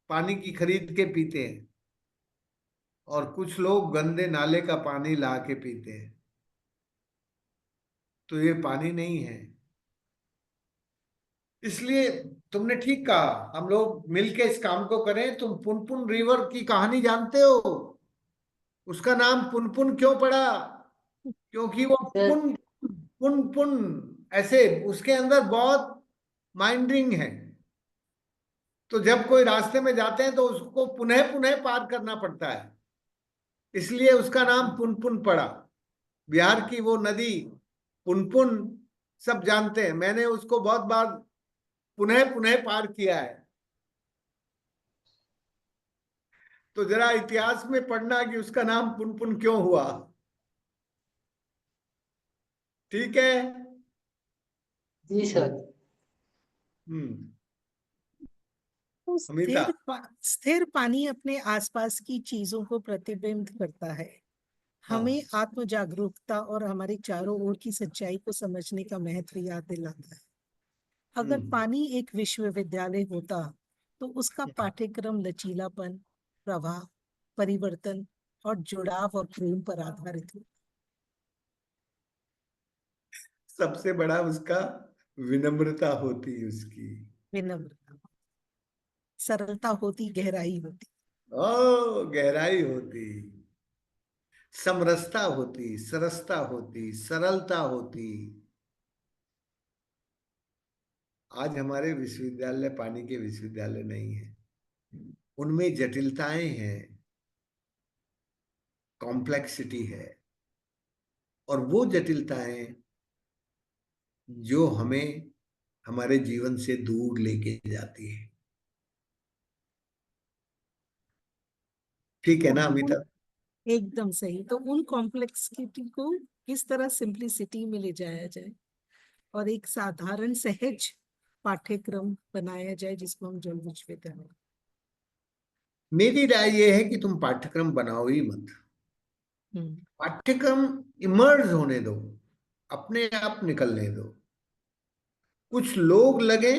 पानी की खरीद के पीते हैं और कुछ लोग गंदे नाले का पानी ला के पीते हैं। तो ये पानी नहीं है। इसलिए तुमने ठीक कहा, हम लोग मिलके इस काम को करें। तुम पुनपुन रिवर की कहानी जानते हो? उसका नाम पुनपुन क्यों पड़ा? क्योंकि वो Sir, पुन पुन पुन ऐसे उसके अंदर बहुत माइंडिंग है। तो जब कोई रास्ते में जाते हैं तो उसको पुनः पुनः पार करना पड़ता है, इसलिए उसका नाम पुनपुन पड़ा। बिहार की वो नदी पुनपुन सब जानते हैं, मैंने उसको बहुत बार पुनः पुनः पार किया है। तो जरा इतिहास में पढ़ना कि उसका नाम पुनपुन क्यों हुआ। ठीक है। जी सर। तो अमिता। स्थिर पानी अपने आसपास की चीजों को प्रतिबिंबित करता है, हमें आत्म जागरूकता और हमारे चारों ओर की सच्चाई को समझने का महत्व याद दिलाता है। अगर पानी एक विश्वविद्यालय होता तो उसका पाठ्यक्रम लचीलापन, प्रवाह, परिवर्तन और जुड़ाव और प्रेम पर आधारित हो। सबसे बड़ा उसका विनम्रता होती उसकी, विनम्रता, सरलता होती, गहराई होती। ओ गहराई होती, समरसता होती, सरसता होती, सरलता होती। आज हमारे विश्वविद्यालय पानी के विश्वविद्यालय नहीं है, उनमें जटिलताएं हैं, कॉम्प्लेक्सिटी है, और वो जटिलताएं जो हमें हमारे जीवन से दूर लेके जाती है। ठीक है ना अमिता? एकदम सही। तो उन कॉम्प्लेक्सिटी को किस तरह सिंप्लिसिटी में ले जाया जाए और एक साधारण सहज पाठ्यक्रम बनाया जाए जिसको हम जल विश्वविद्यालय। मेरी राय ये है कि तुम पाठ्यक्रम बनाओ ही मत, पाठ्यक्रम इमर्ज होने दो, अपने आप निकलने दो। कुछ लोग लगे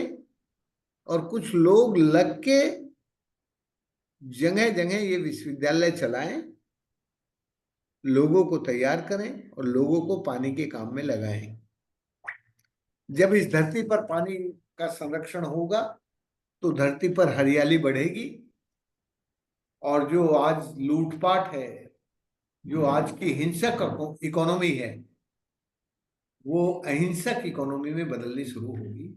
और कुछ लोग लग के जगह जगह ये विश्वविद्यालय चलाएं, लोगों को तैयार करें और लोगों को पानी के काम में लगाएं। जब इस धरती पर पानी का संरक्षण होगा तो धरती पर हरियाली बढ़ेगी, और जो आज लूटपाट है, जो आज की हिंसक इकोनॉमी है, वो अहिंसक इकोनॉमी में बदलनी शुरू होगी,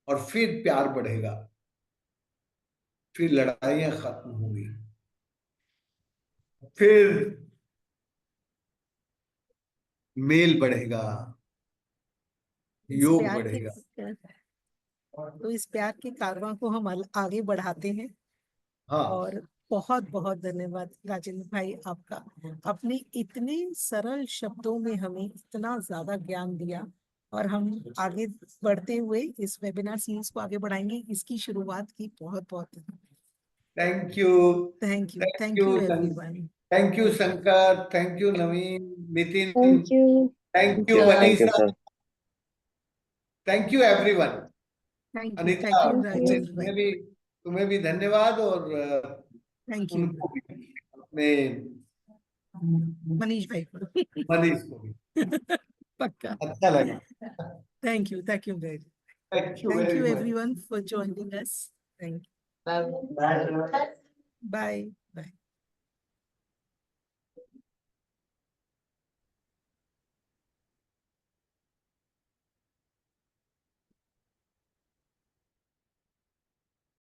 और फिर प्यार बढ़ेगा, फिर लड़ाइयां खत्म होंगी, फिर मेल बढ़ेगा, योग प्यार के बढ़ेगा। तो इस प्यार के कारवां को हम आगे बढ़ाते हैं। हाँ, और बहुत बहुत धन्यवाद राजेंद्र भाई आपका, अपने इतने सरल शब्दों में हमें इतना ज्यादा ज्ञान दिया, और हम आगे बढ़ते हुए इस वेबिनार सीरीज को आगे बढ़ाएंगे। इसकी शुरुआत की बहुत बहुत thank you, thank you, thank thank you, you everyone. Thank you Shankar, thank you Naveen, Nitin, Thank you. Thank you Thank you, Manisha, sir. Thank you everyone. Anita, thank you Thank you. Rajendra भाई, तुम्हें भी धन्यवाद, और थैंक यू उनको भी, अपने मनीष भाई को मनीष को भी पक्का। अच्छा लगा। Thank you very, thank you thank very you much. Everyone for joining us. Thank you, Bye. Bye bye.